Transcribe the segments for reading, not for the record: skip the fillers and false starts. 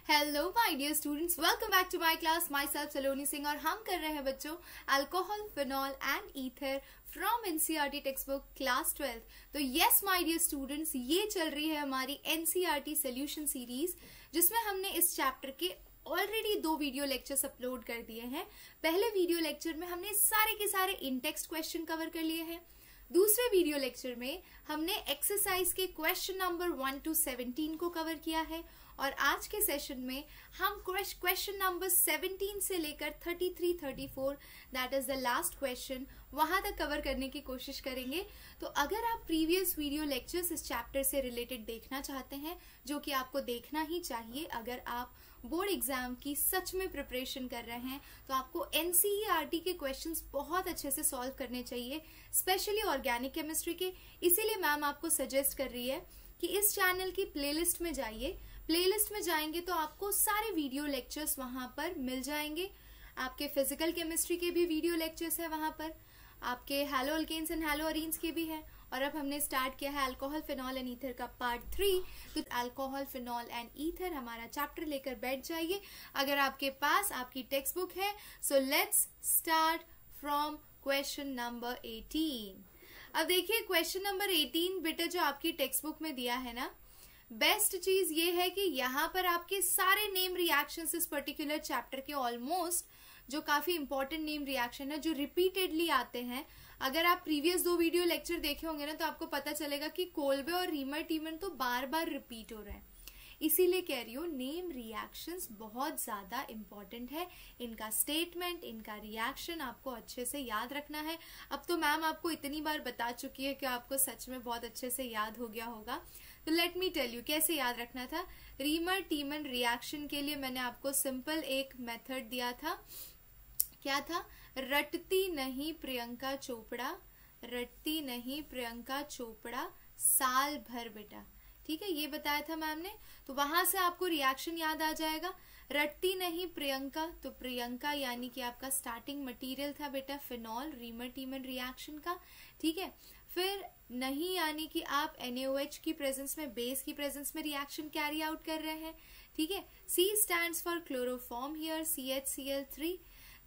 Hello my dear students, welcome back to my class. Myself Saloni Singh और हम कर रहे हैं बच्चों alcohol, phenol and ether from NCERT text book class 12। तो यस माय डियर स्टूडेंट्स, ये चल रही है हमारी एनसीईआरटी सोल्यूशन सीरीज, जिसमें हमने इस चैप्टर के ऑलरेडी 2 वीडियो लेक्चर्स अपलोड कर दिए हैं। पहले वीडियो लेक्चर में हमने सारे के सारे इन टेक्स्ट क्वेश्चन कवर कर लिए हैं। दूसरे वीडियो लेक्चर में हमने एक्सरसाइज के क्वेश्चन नंबर 1 to 17 को कवर किया है और आज के सेशन में हम क्वेश्चन नंबर 17 से लेकर 33-34 that is the last question वहां तक कवर करने की कोशिश करेंगे। तो अगर आप प्रीवियस वीडियो लेक्चर्स इस चैप्टर से रिलेटेड देखना चाहते हैं, जो कि आपको देखना ही चाहिए अगर आप बोर्ड एग्जाम की सच में प्रिपरेशन कर रहे हैं, तो आपको एनसीईआरटी के क्वेश्चंस बहुत अच्छे से सॉल्व करने चाहिए, स्पेशली ऑर्गेनिक केमिस्ट्री के। इसीलिए मैम आपको सजेस्ट कर रही है कि इस चैनल की प्लेलिस्ट में जाइए। प्लेलिस्ट में जाएंगे तो आपको सारे वीडियो लेक्चर्स वहां पर मिल जाएंगे। आपके फिजिकल केमिस्ट्री के भी वीडियो लेक्चर्स है वहां पर, आपके haloalkanes and haloarenes के भी है। और अब हमने स्टार्ट किया है अल्कोहल, फिनॉल एंड ईथर का पार्ट 3। तो अल्कोहल, फिनॉल एंड ईथर हमारा चैप्टर लेकर बैठ जाइए अगर आपके पास आपकी टेक्स्ट बुक है। So let's start from question number 18। अब देखिए क्वेश्चन नंबर 18 बेटा जो आपकी टेक्स्ट बुक में दिया है ना, बेस्ट चीज ये है कि यहाँ पर आपके सारे नेम रिएक्शंस इस पर्टिकुलर चैप्टर के ऑलमोस्ट जो काफी इंपॉर्टेंट नेम रिएक्शन है जो रिपीटेडली आते हैं। अगर आप प्रीवियस 2 वीडियो लेक्चर देखे होंगे ना, तो आपको पता चलेगा कि कोल्बे और रीमर टीमन तो बार बार रिपीट हो रहे हैं। इसीलिए कह रही हूँ नेम रिएक्शंस बहुत ज्यादा इंपॉर्टेंट है। इनका स्टेटमेंट, इनका रिएक्शन आपको अच्छे से याद रखना है। अब तो मैम आपको इतनी बार बता चुकी है कि आपको सच में बहुत अच्छे से याद हो गया होगा। तो लेट मी टेल यू कैसे याद रखना था। रीमर टीमन रिएक्शन के लिए मैंने आपको सिंपल एक मेथड दिया था। क्या था? रटती नहीं प्रियंका चोपड़ा, रटती नहीं प्रियंका चोपड़ा साल भर बेटा। ठीक है, ये बताया था मैम ने। तो वहां से आपको रिएक्शन याद आ जाएगा। रटती नहीं प्रियंका, तो प्रियंका यानी कि आपका स्टार्टिंग मटेरियल था बेटा फिनॉल, रीमर टीमन रिएक्शन का। ठीक है, फिर नहीं यानी कि आप NaOH की प्रेजेंस में, बेस की प्रेजेंस में रिएक्शन कैरी आउट कर रहे हैं। ठीक है, C stands for chloroform here, CHCl3।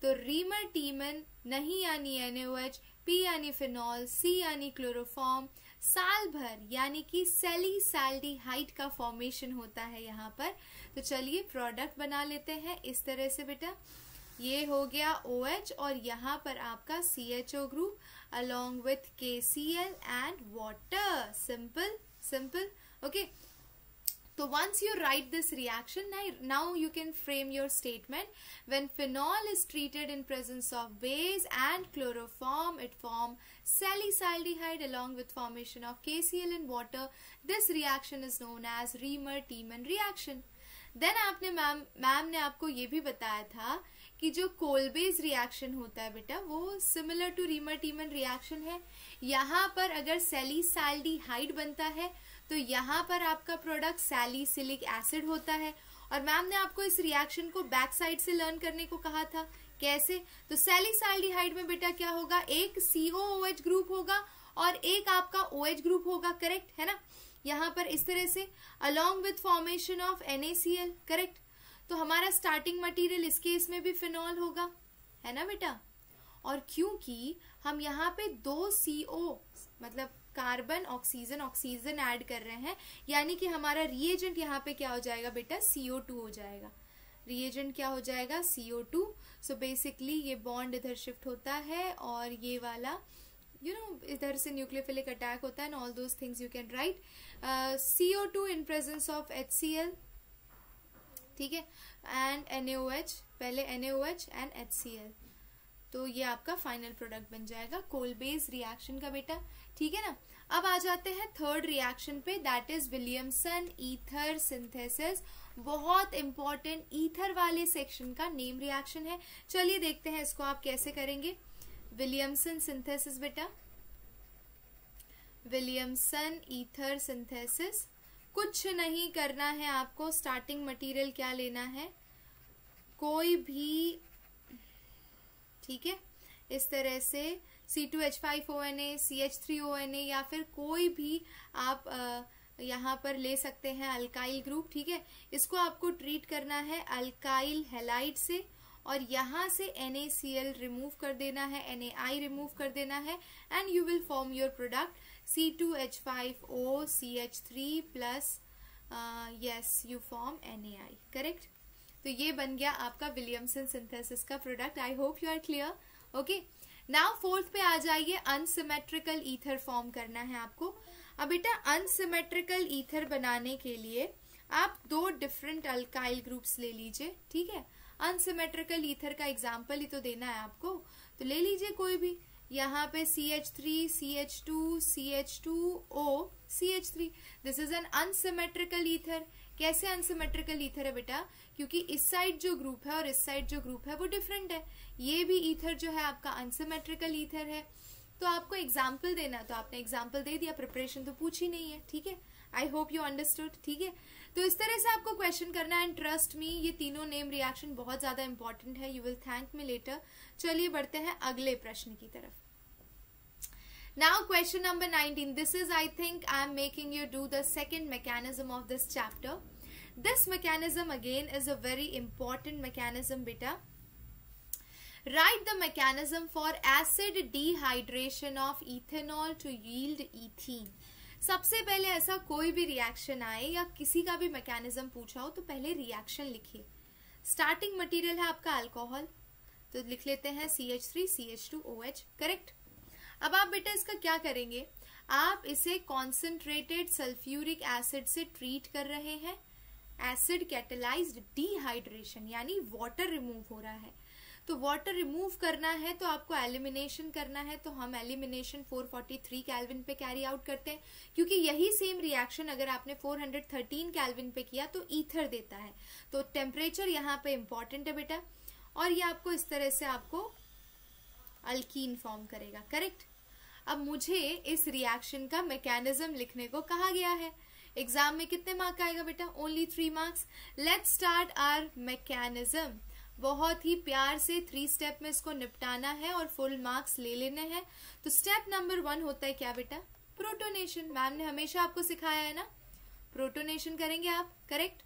तो रीमर टीमन नहीं यानी NaOH, P यानी फिनॉल, C यानी क्लोरोफॉर्म, साल भर यानी कि सैलिसैल्डिहाइड का फॉर्मेशन होता है यहाँ पर। तो चलिए प्रोडक्ट बना लेते हैं इस तरह से बेटा। ये हो गया OH और यहाँ पर आपका CHO group along with KCl and water. Simple, simple. Okay. So once you write this reaction, now you can frame your statement. When phenol is treated in presence of base and chloroform, it forms salicylaldehyde along with formation of KCl in water. This reaction is known as Reamer-Tiemann reaction. Then आपने ma'am ने आपको ये भी बताया था कि जो कोलबेज reaction होता है बेटा वो similar to Reimer Tiemann reaction है। यहाँ पर अगर सैलिसैल्डिहाइड बनता है तो यहाँ पर आपका प्रोडक्ट सैलिसिलिक एसिड होता है। और मैम ने आपको इस रिएक्शन को बैक साइड से लर्न करने को कहा था। कैसे? तो सैलिसैल्डिहाइड में बेटा क्या होगा, एक COOH ग्रुप होगा और एक आपका OH ग्रुप होगा, करेक्ट है ना। यहाँ पर इस तरह से along with formation of NaCl, correct. तो हमारा स्टार्टिंग मटेरियल इस केस में भी फिनॉल होगा, है ना बेटा। और क्योंकि हम यहाँ पे 2 CO मतलब कार्बन ऑक्सीजन ऑक्सीजन ऐड कर रहे हैं, यानी कि हमारा रिएजेंट यहाँ पे क्या हो जाएगा बेटा, CO2 हो जाएगा। रिएजेंट क्या हो जाएगा, CO2। सो बेसिकली ये बॉन्ड इधर शिफ्ट होता है और ये वाला इधर से न्यूक्लियोफिलिक अटैक होता है, and all those things you can write. CO2 in presence of HCl, ठीक है, एंड NaOH, पहले NaOH एंड HCl। तो ये आपका फाइनल प्रोडक्ट बन जाएगा कोलबेज रिएक्शन का बेटा। ठीक है ना। अब आ जाते हैं थर्ड रिएक्शन पे, that is Williamson ether synthesis. बहुत इंपॉर्टेंट ईथर वाले सेक्शन का नेम रिएक्शन है। चलिए देखते हैं इसको आप कैसे करेंगे। विलियमसन सिंथेसिस बेटा, विलियमसन ईथर सिंथेसिस। कुछ नहीं करना है आपको, स्टार्टिंग मटेरियल क्या लेना है, कोई भी, ठीक है, इस तरह से C2H5ONA, CH3ONA या फिर कोई भी आप यहाँ पर ले सकते हैं अल्काइल ग्रुप, ठीक है। इसको आपको ट्रीट करना है अल्काइल हैलाइड से, और यहाँ से NaCl रिमूव कर देना है, NaI रिमूव कर देना है, and you will form your product C2H5OCH3 plus yes you form NaI, correct. तो ये बन गया आपका विलियमसन सिंथेसिस का product. I hope you are clear. Okay, now fourth पे आ जाइए। अनसिमेट्रिकल ईथर फॉर्म करना है आपको। अब बेटा अनसिमेट्रिकल ईथर बनाने के लिए आप 2 डिफरेंट अल्काइल ग्रुप्स ले लीजिए, ठीक है। अनसिमेट्रिकल ईथर का एग्जाम्पल ही तो देना है आपको, तो ले लीजिए कोई भी। यहाँ पे CH3 CH2 CH2O CH3, this is an unsymmetrical ether. कैसे अनसिमेट्रिकल ईथर है बेटा? क्योंकि इस साइड जो ग्रुप है और इस साइड जो ग्रुप है वो डिफरेंट है। ये भी ईथर जो है आपका अनसिमेट्रिकल ईथर है। तो आपको एग्जाम्पल देना, तो आपने एग्जाम्पल दे दिया, प्रिपरेशन तो पूछी नहीं है, ठीक है। आई होप यू अंडरस्टूड, ठीक है। तो इस तरह से आपको क्वेश्चन करना है, एंड ट्रस्ट मी ये तीनों नेम रिएक्शन बहुत ज्यादा इंपॉर्टेंट है। You will thank me later. चलिए बढ़ते हैं अगले प्रश्न की तरफ। Now question number 19. This is, I think, I am making you do the second mechanism of this chapter. This mechanism again is a very important mechanism, beta. Write the mechanism for acid dehydration of ethanol to yield ethene. सबसे पहले ऐसा कोई भी reaction आए या किसी का भी मैकेनिज्म पूछा हो तो पहले रिएक्शन लिखिए। स्टार्टिंग मटेरियल है आपका अल्कोहल, तो लिख लेते हैं CH3 CH2OH, करेक्ट। अब आप बेटा इसका क्या करेंगे, आप इसे कॉन्सेंट्रेटेड सल्फ्यूरिक एसिड से ट्रीट कर रहे हैं। एसिड कैटेलाइज्ड डिहाइड्रेशन यानी वाटर रिमूव हो रहा है। तो वाटर रिमूव करना है तो आपको एलिमिनेशन करना है, तो हम एलिमिनेशन 443 केल्विन पे कैरी आउट करते हैं, क्योंकि यही सेम रिएक्शन अगर आपने 413 केल्विन पे किया तो ईथर देता है। तो टेम्परेचर यहाँ पे इंपॉर्टेंट है बेटा, और ये आपको इस तरह से आपको अल्कीन फॉर्म करेगा, करेक्ट। अब मुझे इस रिएक्शन का मैकेनिज्म लिखने को कहा गया है। एग्जाम में कितने मार्क आएगा बेटा? Only 3 marks. Let's start our mechanism. बहुत ही प्यार से 3 स्टेप में इसको निपटाना है और फुल मार्क्स ले लेने हैं। तो स्टेप नंबर 1 होता है क्या बेटा? प्रोटोनेशन। मैम ने हमेशा आपको सिखाया है ना, प्रोटोनेशन करेंगे आप, करेक्ट।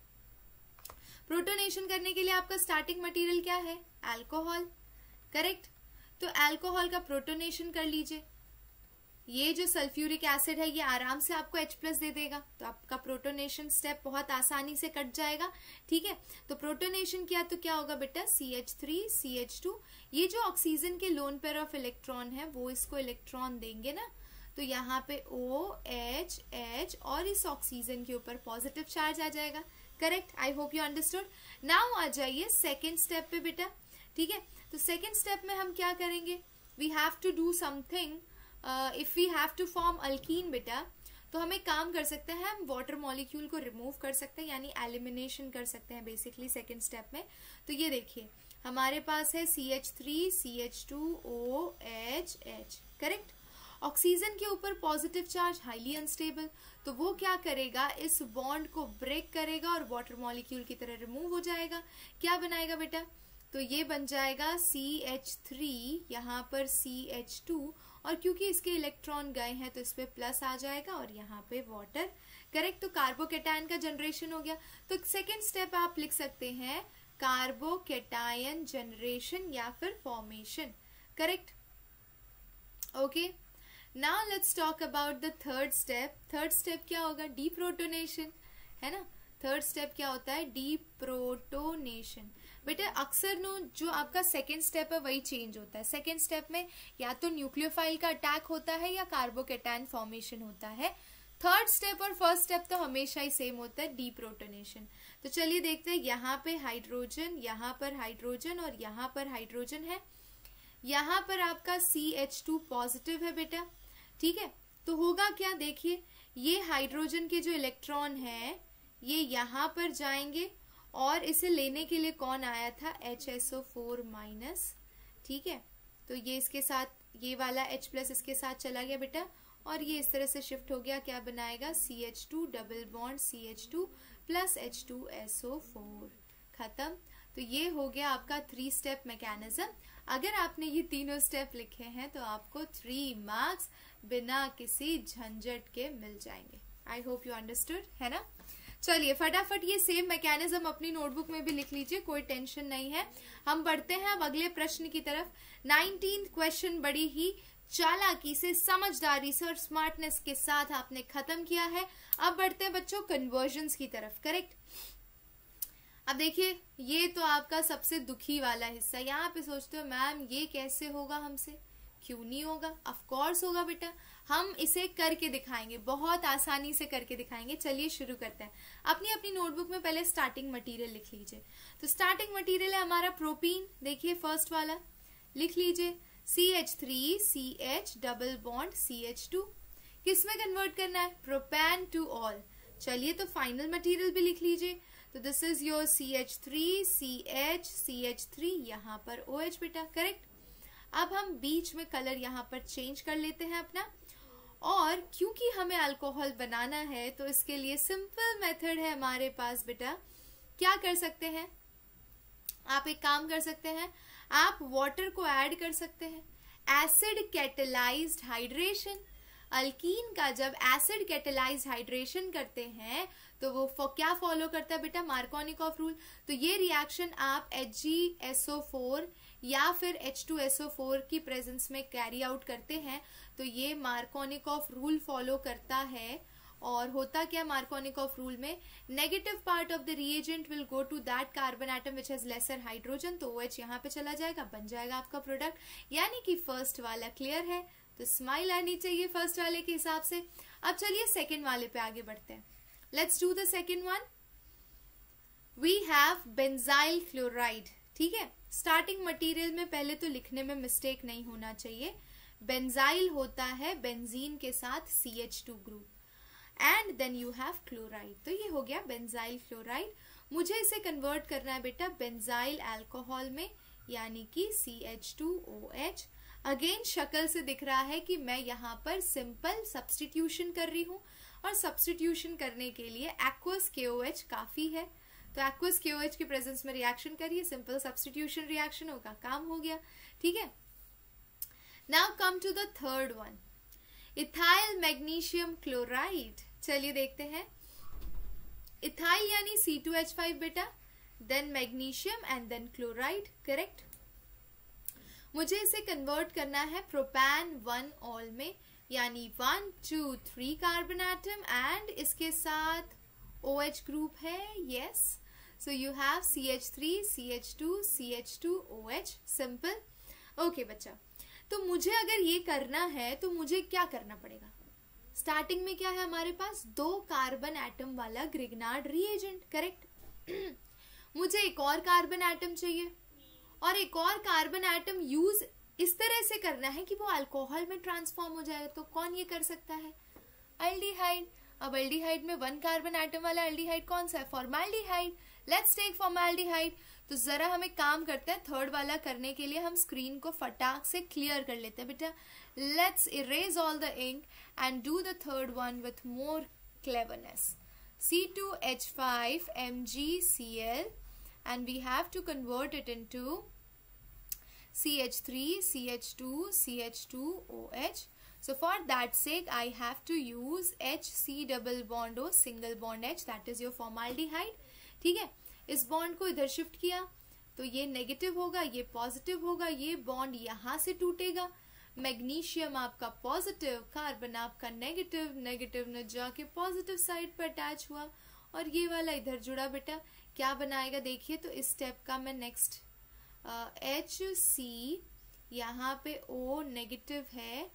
प्रोटोनेशन करने के लिए आपका स्टार्टिंग मटेरियल क्या है? Alcohol, correct. तो अल्कोहल का प्रोटोनेशन कर लीजिए। ये जो सल्फ्यूरिक एसिड है ये आराम से आपको H+ दे देगा, तो आपका प्रोटोनेशन स्टेप बहुत आसानी से कट जाएगा, ठीक है। तो प्रोटोनेशन किया तो क्या होगा बेटा? CH3 CH2, ये जो ऑक्सीजन के लोन पेयर ऑफ इलेक्ट्रॉन है वो इसको इलेक्ट्रॉन देंगे ना, तो यहाँ पे OH H और इस ऑक्सीजन के ऊपर पॉजिटिव चार्ज आ जाएगा, correct. I hope you understood. Now आ जाइए सेकेंड स्टेप पे बेटा, ठीक है। तो सेकेंड स्टेप में हम क्या करेंगे? We have to do something. If we have to form alkene बेटा, तो हम एक काम कर सकते हैं, हम वाटर मॉलिक्यूल को रिमूव कर सकते हैं, यानी एलिमिनेशन कर सकते हैं बेसिकली सेकेंड स्टेप में। तो ये देखिए हमारे पास है CH3 CH2OH H, correct. Oxygen के ऊपर पॉजिटिव चार्ज, हाईली अनस्टेबल, तो वो क्या करेगा? इस बॉन्ड को ब्रेक करेगा और वाटर मॉलिक्यूल की तरह रिमूव हो जाएगा। क्या बनाएगा बेटा? तो ये बन जाएगा CH3, यहाँ पर CH2, और क्योंकि इसके इलेक्ट्रॉन गए हैं तो इस पे प्लस आ जाएगा और यहाँ पे वाटर, करेक्ट। तो कार्बोकेटायन का जनरेशन हो गया। तो सेकेंड स्टेप आप लिख सकते हैं कार्बोकेटायन जनरेशन या फिर formation, correct. Okay, now let's talk about the third step. Third step क्या होगा? डीप्रोटोनेशन, है ना। थर्ड स्टेप क्या होता है? डीप्रोटोनेशन। बेटा अक्सर नो जो आपका सेकेंड स्टेप है वही चेंज होता है। सेकेंड स्टेप में या तो न्यूक्लियोफाइल का अटैक होता है या कार्बोकेटायन फॉर्मेशन होता है। थर्ड स्टेप और फर्स्ट स्टेप तो हमेशा ही सेम होता है, डीप्रोटोनेशन। तो चलिए देखते हैं, यहाँ पे हाइड्रोजन, यहाँ पर हाइड्रोजन और यहाँ पर हाइड्रोजन है। यहाँ पर आपका CH2 पॉजिटिव है बेटा, ठीक है। तो होगा क्या? देखिए ये हाइड्रोजन के जो इलेक्ट्रॉन है ये यहाँ पर जाएंगे और इसे लेने के लिए कौन आया था? HSO4-, ठीक है। तो ये इसके साथ, ये वाला H+ इसके साथ चला गया बेटा, और ये इस तरह से शिफ्ट हो गया। क्या बनाएगा? CH2 double bond CH2 plus H2SO4, खत्म। तो ये हो गया आपका 3 स्टेप मैकेनिज्म। अगर आपने ये तीनों स्टेप लिखे हैं तो आपको 3 मार्क्स बिना किसी झंझट के मिल जाएंगे। आई होप यू अंडरस्टूड, है ना। चलिए फटाफट ये सेम मैकेनिज्म अपनी नोटबुक में भी लिख लीजिए, कोई टेंशन नहीं है। हम बढ़ते हैं अब अगले प्रश्न की तरफ। 19th क्वेश्चन बड़ी ही चालाकी से, समझदारी से और स्मार्टनेस के साथ आपने खत्म किया है। अब बढ़ते हैं बच्चों कन्वर्जन्स की तरफ, करेक्ट। अब देखिए ये तो आपका सबसे दुखी वाला हिस्सा। यहाँ पे सोचते हो मैम ये कैसे होगा हमसे, क्यों नहीं होगा, ऑफ कोर्स होगा बेटा, हम इसे करके दिखाएंगे, बहुत आसानी से करके दिखाएंगे। चलिए शुरू करते हैं। अपनी अपनी नोटबुक में पहले स्टार्टिंग मटेरियल लिख लीजिए। तो स्टार्टिंग मटेरियल है हमारा प्रोपीन, देखिए फर्स्ट वाला लिख लीजिए, CH3CH डबल बॉन्ड CH2। किस में कन्वर्ट करना है, प्रोपैन टू ऑल। चलिए तो फाइनल मटेरियल भी लिख लीजिए। तो दिस इज योर CH3CH3, यहाँ पर OH बेटा, करेक्ट। अब हम बीच में कलर यहाँ पर चेंज कर लेते हैं अपना, और क्योंकि हमें अल्कोहल बनाना है तो इसके लिए सिंपल मेथड है हमारे पास बेटा। क्या कर सकते हैं आप, एक काम कर सकते हैं, आप वाटर को ऐड कर सकते हैं, एसिड कैटेलाइज्ड हाइड्रेशन। अल्कीन का जब एसिड कैटेलाइज्ड हाइड्रेशन करते हैं तो वो क्या फॉलो करता है बेटा, मार्कोनिकॉफ रूल। तो ये रिएक्शन आप HgSO4 या फिर H2SO4 की प्रेजेंस में कैरी आउट करते हैं तो ये मार्कोनिकॉफ रूल फॉलो करता है। और होता क्या मार्कोनिकॉफ रूल में, negative part of the reagent will go to that carbon atom which has lesser hydrogen, तो OH यहाँ पे चला जाएगा, बन जाएगा आपका प्रोडक्ट। यानी कि फर्स्ट वाला क्लियर है, तो स्माइल आनी चाहिए फर्स्ट वाले के हिसाब से। अब चलिए सेकेंड वाले पे आगे बढ़ते हैं। Let's do the second one. We have benzyl chloride, ठीक है। स्टार्टिंग मटेरियल में पहले तो लिखने में मिस्टेक नहीं होना चाहिए। बेंजाइल होता है बेंजीन के साथ CH2 group, and then you have chloride, तो ये हो गया बेंजाइल क्लोराइड। मुझे इसे कन्वर्ट करना है बेटा बेंजाइल अल्कोहल में, यानी कि CH2OH। अगेन शक्ल से दिख रहा है कि मैं यहाँ पर सिंपल सब्स्टिट्यूशन कर रही हूँ, और सब्स्टिट्यूशन करने के लिए एक्वस KOH काफी है। तो एक्वस KOH की प्रेजेंस में रिएक्शन करिए, सिंपल सब्स्टिट्यूशन रिएक्शन होगा, काम हो गया, ठीक है। Now come to the third one, ethyl magnesium chloride. चलिए देखते हैं, इथाइल यानी C2H5 बेटा, then magnesium and then chloride, correct. मुझे इसे कन्वर्ट करना है प्रोपैन 1 ऑल में, यानी 1 2 3 कार्बन एटम एंड इसके साथ OH ग्रुप है, yes. So you have CH3 CH2 CH2 OH, simple. Okay बच्चा, तो मुझे अगर ये करना है तो मुझे क्या करना पड़ेगा, स्टार्टिंग में क्या है हमारे पास, 2 कार्बन एटम वाला ग्रिग्नार्ड रिएजेंट, करेक्ट। मुझे एक और कार्बन एटम चाहिए, और एक और कार्बन एटम यूज इस तरह से करना है कि वो अल्कोहल में ट्रांसफॉर्म हो जाएगा। तो कौन ये कर सकता है, एल्डिहाइड। अब एल्डिहाइड में 1 कार्बन एटम वाला एल्डिहाइड कौन सा है, फॉर्माल्डिहाइड। Let's take formaldehyde. तो जरा हमें काम करते हैं, थर्ड वाला करने के लिए हम स्क्रीन को फटाक से क्लियर कर लेते हैं बेटा। Let's erase all the ink and do the third one with more cleverness. C2H5 MgCl and we have to convert it into CH3 CH2 CH2OH. So for that sake I have to use HC double bond O single bond H, that is your formaldehyde, ठीक है। इस bond को इधर shift किया तो ये negative होगा, ये पॉजिटिव होगा, ये बॉन्ड यहाँ से टूटेगा, मैग्नीशियम आपका पॉजिटिव, कार्बन आपका नेगेटिव, नेगेटिव ने जाके पॉजिटिव साइड पर अटैच हुआ, और ये वाला इधर जुड़ा बेटा। क्या बनाएगा देखिए, तो इस स्टेप का मैं नेक्स्ट HC, यहाँ पे O नेगेटिव है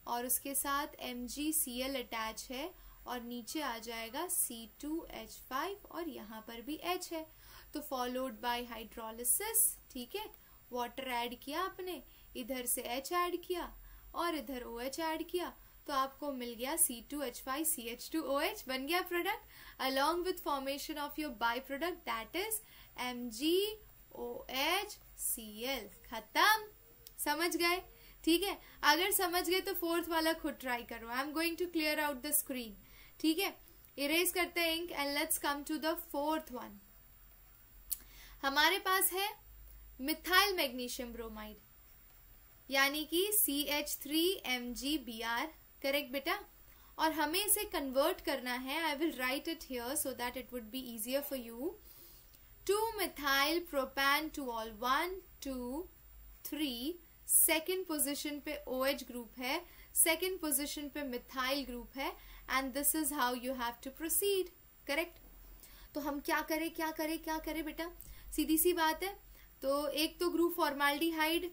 और उसके साथ MgCl अटैच है, और नीचे आ जाएगा C2H5 और यहाँ पर भी H है, तो फॉलोड बाय हाइड्रोलिसिस, ठीक है। वाटर ऐड किया आपने, इधर से H ऐड किया और इधर OH ऐड किया, तो आपको मिल गया C2H5 CH2OH, बन गया product, along with formation of your byproduct that is MgOHCl। खत्म, समझ गए, ठीक है। अगर समझ गए तो फोर्थ वाला खुद ट्राई करो। I am going to clear out the screen, ठीक है। इरेज करते हैं ink and let's come to the fourth one. हमारे पास है मिथाइल मैग्नीशियम ब्रोमाइड, यानी कि CH3MgBr, करेक्ट बेटा। और हमें इसे कन्वर्ट करना है. I will write it here so that it would be easier for you. 2-methyl propan to all 1 2 3. Second position पे OH ग्रुप है, सेकेंड पोजिशन पे मिथाइल ग्रुप है, and this is how you have to proceed. Correct. तो हम क्या करें बेटा, सीधी सी बात है. तो एक तो ग्रुप फॉर्माल्डिहाइड.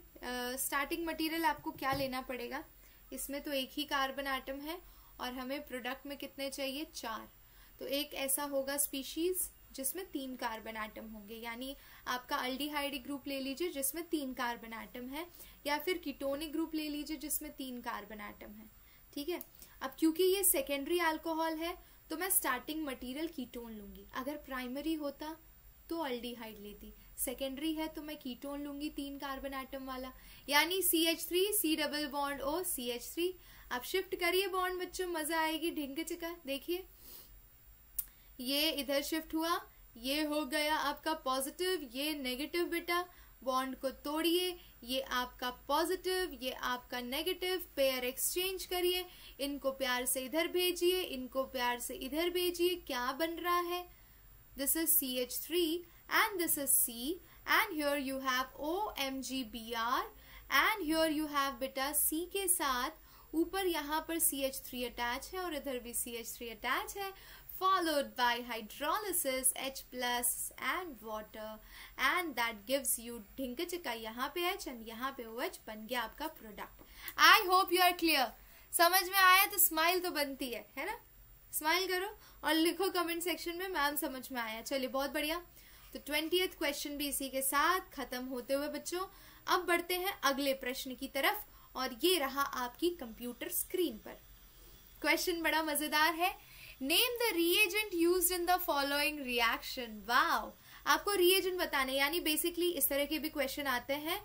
स्टार्टिंग मटेरियल आपको क्या लेना पड़ेगा, इसमें तो एक ही कार्बन एटम है और हमें प्रोडक्ट में कितने चाहिए, 4. तो एक ऐसा होगा स्पीशीज जिसमें 3 कार्बन एटम होंगे, यानी आपका अल्डिहाइड ग्रुप ले लीजिए जिसमें 3 कार्बन एटम है, या फिर कीटोनिक ग्रुप ले लीजिए जिसमें 3 कार्बन एटम है. ठीक है. अब क्योंकि ये सेकेंडरी अल्कोहल है तो मैं स्टार्टिंग मटेरियल कीटोन लूंगी. अगर प्राइमरी होता तो अल्डिहाइड लेती, सेकेंडरी है तो मैं कीटोन लूंगी 3 कार्बन एटम वाला, यानी CH3 C double bond O CH3. आप शिफ्ट करिए बॉन्ड बच्चों, मजा आएगी. ढिंग चिका. देखिए ये इधर शिफ्ट हुआ, ये हो गया आपका पॉजिटिव, ये नेगेटिव. बेटा बॉन्ड को तोड़िए, ये आपका पॉजिटिव, ये आपका नेगेटिव. पेयर एक्सचेंज करिए, इनको प्यार से इधर भेजिए, इनको प्यार से इधर भेजिए. क्या बन रहा है, this is CH3 and this is C, and here you have OMgBr, and here you have बेटा C के साथ ऊपर यहाँ पर CH3 अटैच है और इधर भी CH3 अटैच है, followed by hydrolysis H plus and water, and that gives you ढिंकचिका. यहाँ पे H and यहाँ पे OH. बन गया आपका product. I hope you are clear. समझ में आया तो स्माइल तो बनती है ना. स्माइल करो और लिखो कमेंट सेक्शन में मैम समझ में आया. चलिए बहुत बढ़िया. तो 20th क्वेश्चन भी इसी के साथ खत्म होते हुए बच्चों अब बढ़ते हैं अगले प्रश्न की तरफ, और ये रहा आपकी कंप्यूटर स्क्रीन पर. क्वेश्चन बड़ा मजेदार है. Name the reagent used in the following reaction. Wow, आपको रिएजेंट बताने, यानी बेसिकली इस तरह के भी क्वेश्चन आते हैं.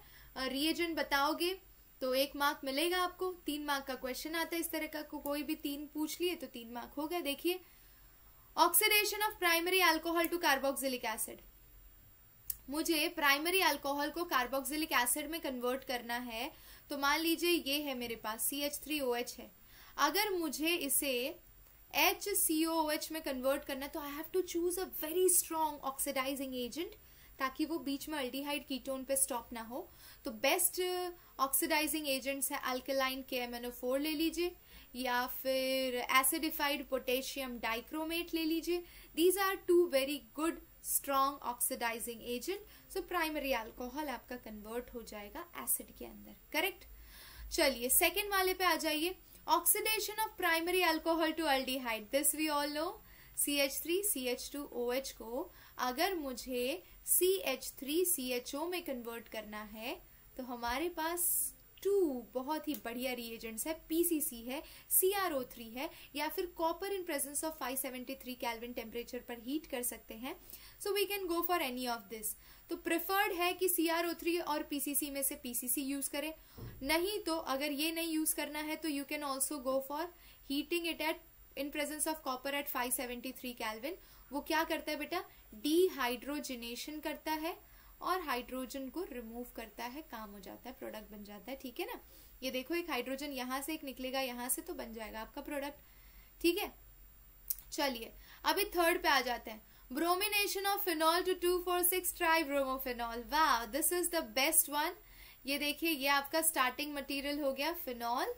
रिएजेंट बताओगे तो 1 मार्क मिलेगा आपको. 3 मार्क का क्वेश्चन आता है इस तरह का, कोई भी 3 पूछ लिए तो 3 मार्क हो गए. देखिए, oxidation of primary alcohol to carboxylic acid. मुझे प्राइमरी अल्कोहल को कार्बोक्सिलिक एसिड में कन्वर्ट करना है. तो मान लीजिए ये है मेरे पास CH3OH है. अगर मुझे इसे HCOOH में कन्वर्ट करना है तो I have to choose a very strong oxidising agent, ताकि वो बीच में अल्डिहाइड कीटोन पे स्टॉप ना हो. तो बेस्ट ऑक्सीडाइजिंग एजेंट्स है अल्कलाइन KMnO4 ले लीजिए, या फिर एसिडिफाइड पोटेशियम डाइक्रोमेट ले लीजिए. These are 2 very good strong oxidising agent. So primary alcohol आपका कन्वर्ट हो जाएगा एसिड के अंदर. करेक्ट. चलिए सेकेंड वाले पे आ जाइए. Oxidation of primary alcohol to aldehyde. This we all know. CH3CH2OH को अगर मुझे CH3CHO में कन्वर्ट करना है तो हमारे पास 2 बहुत ही बढ़िया रिएजेंट्स है. PCC है, CrO3 है, या फिर copper in presence of 573 kelvin temperature पर हीट कर सकते हैं. So we can go for any of this. तो प्रेफर्ड है कि CrO3 और PCC में से PCC यूज करें. नहीं तो अगर ये नहीं यूज करना है तो you can also go for heating it at in presence of copper at 573 kelvin. वो क्या करता है बेटा, डिहाइड्रोजिनेशन करता है और हाइड्रोजन को रिमूव करता है. काम हो जाता है, प्रोडक्ट बन जाता है. ठीक है ना. ये देखो एक हाइड्रोजन यहाँ से एक निकलेगा यहाँ से, तो बन जाएगा आपका प्रोडक्ट. ठीक है. चलिए अभी थर्ड पे आ जाते हैं. Bromination of phenol to 2,4,6 tribromophenol. वाह, this is the best one. ये देखिए ये आपका स्टार्टिंग मटेरियल हो गया फिनॉल.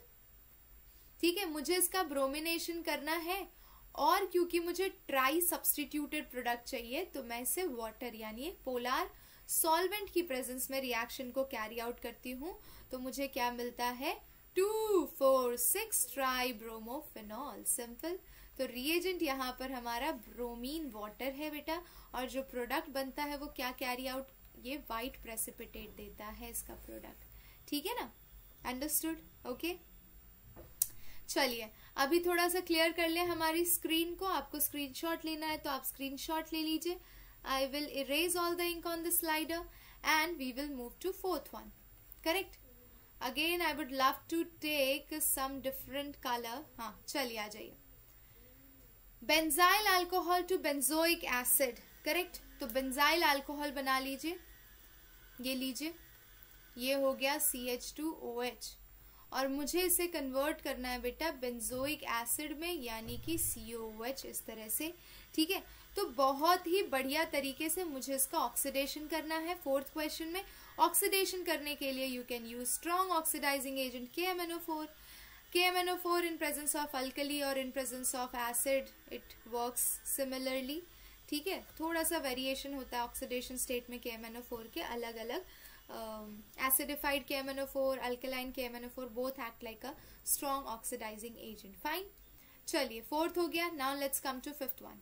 ठीक है. मुझे इसका ब्रोमिनेशन करना है और क्योंकि मुझे ट्राई सब्सटीट्यूटेड प्रोडक्ट चाहिए तो मैं इसे वाटर यानी एक पोलर सॉल्वेंट की प्रेजेंस में रिएक्शन को कैरी आउट करती हूँ. तो मुझे क्या मिलता है, 2,4,6 ट्राइब्रोमोफिनॉल. सिंपल. तो रिएजेंट यहाँ पर हमारा ब्रोमीन वाटर है बेटा, और जो प्रोडक्ट बनता है वो क्या कैरी आउट, ये व्हाइट प्रेसिपिटेट देता है इसका प्रोडक्ट. ठीक है ना. अंडरस्टूड. ओके. चलिए अभी थोड़ा सा क्लियर कर ले हमारी स्क्रीन को. आपको स्क्रीनशॉट लेना है तो आप स्क्रीनशॉट ले लीजिए. I will erase all the ink on the slider and we will move to 4th one. Correct. Again I would love to take some different color. हाँ चलिए आ जाइए. Benzyl alcohol to benzoic acid. Correct. तो benzyl alcohol बना लीजिए. ये लीजिए, ये हो गया CH2OH. और मुझे इसे कन्वर्ट करना है बेटा बेंजोइक एसिड में, यानी कि COOH इस तरह से, ठीक है। तो बहुत ही बढ़िया तरीके से मुझे इसका ऑक्सीडेशन करना है। फोर्थ क्वेश्चन में ऑक्सीडेशन करने के लिए you can use strong oxidising agent KMNO4. KMNO4 in presence of alkali or in presence of acid it works similarly, ठीक है। थोड़ा सा वेरिएशन होता है ऑक्सीडेशन स्टेट में KMNO4 के, अलग अलग acidified KMNO4, alkaline KMNO4 both act like a strong oxidizing agent. Fine. चलिए फोर्थ हो गया. Now let's come to fifth one.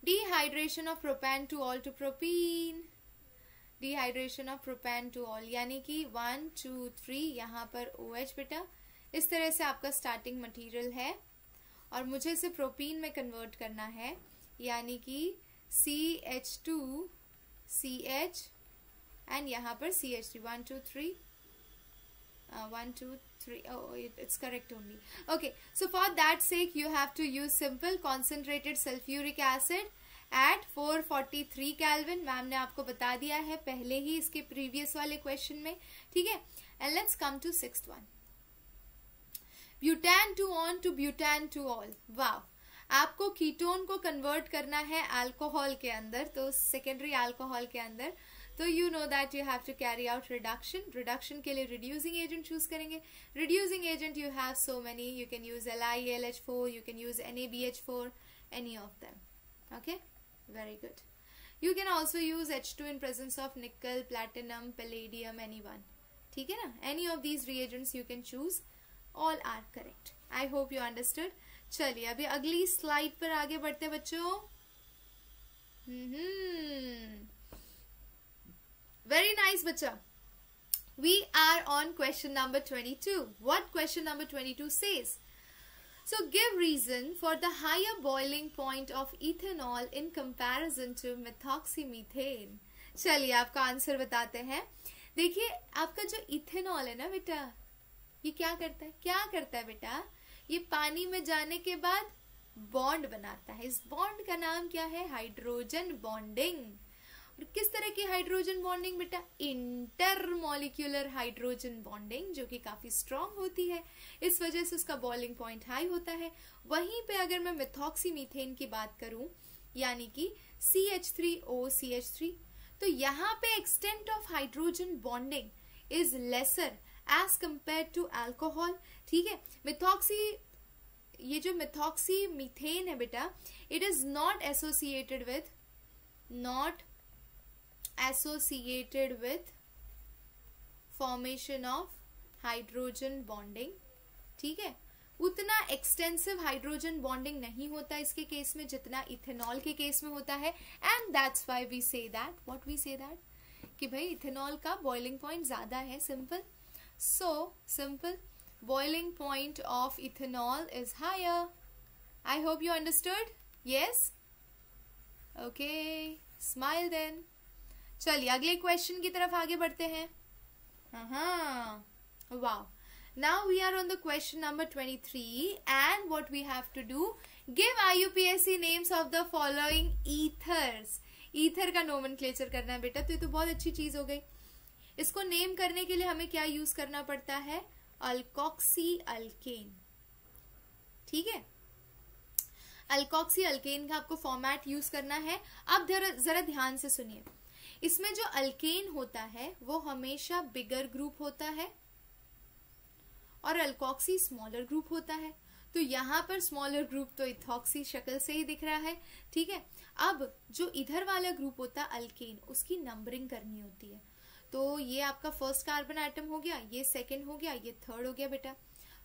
Dehydration of propan to all to propene. Dehydration of propan to all, यानी कि 1 2 3 यहाँ पर OH बेटा, इस तरह से आपका स्टार्टिंग मटेरियल है और मुझे इसे प्रोपीन में कन्वर्ट करना है, यानी कि CH2 CH एंड यहाँ पर CH3. 1 2 3 1 2 3. Oh, it's correct only. Okay, so for that sake you have to use simple concentrated sulfuric acid at 443 Kelvin. Ma'am ने आपको बता दिया है पहले ही इसके प्रीवियस वाले क्वेश्चन में, ठीक है। And let's come to sixth one. Butan two one to butan two ol. वाह, आपको कीटोन को कन्वर्ट करना है अल्कोहल के अंदर, तो सेकेंडरी अल्कोहल के अंदर, तो you know that you have to carry out reduction. Reduction के लिए रिड्यूसिंग एजेंट चूज करेंगे. Reducing agent you have so many, you can use LiAlH4, you can use NaBH4, any of them. Okay, very good. You can also use H2 in presence of nickel, platinum, palladium, anyone. ठीक है ना, any of these reagents you can choose, all are correct. I hope you understood. चलिए अभी अगली slide पर आगे बढ़ते बच्चों. Very nice बच्चा. We are on question number 22. What question number 22 says? So give reason for the higher boiling point of ethanol in comparison to methoxymethane. चलिए आपका आंसर बताते हैं. देखिए आपका जो इथेनॉल है ना बेटा, ये क्या करता है, क्या करता है बेटा, ये पानी में जाने के बाद बॉन्ड बनाता है. इस बॉन्ड का नाम क्या है, हाइड्रोजन बॉन्डिंग. और किस तरह की हाइड्रोजन बॉन्डिंग बेटा, इंटरमॉलिक्यूलर हाइड्रोजन बॉन्डिंग, जो कि काफी स्ट्रॉन्ग होती है. इस वजह से उसका बॉइलिंग पॉइंट हाई होता है. वहीं पे अगर मैं मेथॉक्सीमीथेन की बात करूं, यानी कि CH3OCH3, तो यहाँ पे extent of hydrogen bonding is lesser as compare to alcohol. ठीक है, ये जो मेथॉक्सीमीथेन है बेटा, it is not associated with formation of hydrogen bonding. ठीक है, उतना एक्सटेंसिव हाइड्रोजन बॉन्डिंग नहीं होता इसके केस में जितना इथेनॉल के केस में होता है. And that's why we say that, what we say that, कि भाई इथेनॉल का बॉइलिंग पॉइंट ज्यादा है. Simple, so simple, boiling point of ethanol is higher. I hope you understood. Yes, okay, smile then. चलिए अगले क्वेश्चन की तरफ आगे बढ़ते हैं. Wow, now we are on the question number 23 and what we have to do, give IUPAC names of the following ethers. Ether का nomenclature करना है बेटा, तो ये तो बहुत अच्छी चीज हो गई. इसको नेम करने के लिए हमें क्या यूज करना पड़ता है, अल्कोक्सी अल्केन. ठीक है, अल्कोक्सी अल्केन का आपको फॉर्मेट यूज करना है. अब जरा ध्यान से सुनिए, इसमें जो अल्केन होता है वो हमेशा बिगर ग्रुप होता है और अल्कोक्सी स्मॉलर ग्रुप होता है. तो यहाँ पर स्मॉलर ग्रुप तो इथॉक्सी शक्ल से ही दिख रहा है. ठीक है, अब जो इधर वाला ग्रुप होता है अल्केन, उसकी नंबरिंग करनी होती है. तो ये आपका फर्स्ट कार्बन एटम हो गया, ये सेकंड हो गया, ये थर्ड हो गया बेटा.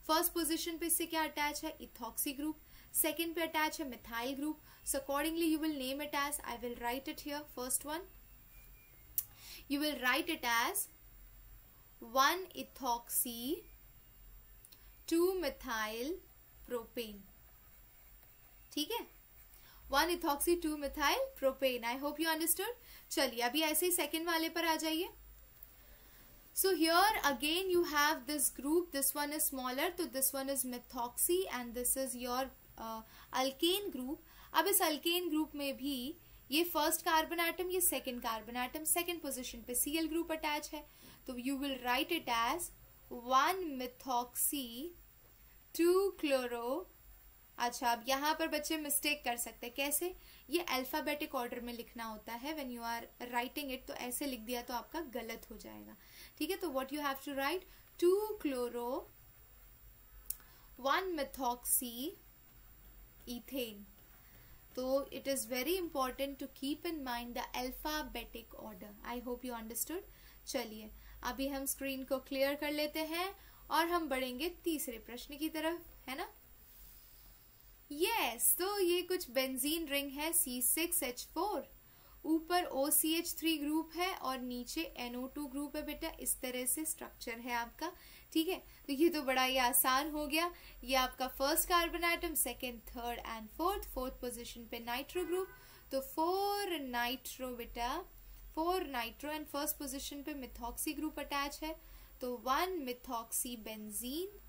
फर्स्ट पोजीशन पे इससे क्या अटैच है, इथॉक्सी ग्रुप. सेकंड पे अटैच है methyl group. So accordingly you will name it as, I will write it here, first one you will write it as 1 ethoxy 2 methyl propane. ठीक है, 1 ethoxy 2 methyl propane. I hope you understood. चलिए अभी ऐसे ही second वाले पर आ जाइए. So here again you have this group, this one is smaller, so this one is methoxy and this is your alkane group. अब इस alkane group में भी ये फर्स्ट कार्बन एटम, ये second carbon atom, second position पे Cl group attach है. तो you will write it as 1 methoxy 2 chloro. अच्छा, अब यहाँ पर बच्चे मिस्टेक कर सकते हैं। कैसे? ये अल्फाबेटिक ऑर्डर में लिखना होता है। When you are writing it तो ऐसे लिख दिया तो आपका गलत हो जाएगा। ठीक है, तो what you have to write 2 chloro 1 methoxy ethane. तो it is very important to keep in mind the alphabetic order. I hope you understood. चलिए अभी हम स्क्रीन को क्लियर कर लेते हैं और हम बढ़ेंगे तीसरे प्रश्न की तरफ, है ना। यस, तो ये कुछ बेंजीन रिंग है C6H4, ऊपर OCH3 ग्रुप है और नीचे NO2 ग्रुप है बेटा। इस तरह से स्ट्रक्चर है आपका। ठीक है, तो ये तो बड़ा ही आसान हो गया। ये आपका first carbon atom, second, third and fourth position पे नाइट्रो ग्रुप। तो 4 नाइट्रो बेटा, 4 नाइट्रो एंड फर्स्ट पोजीशन पे मिथॉक्सी ग्रुप अटैच है। तो 1 मिथॉक्सी बेंजीन,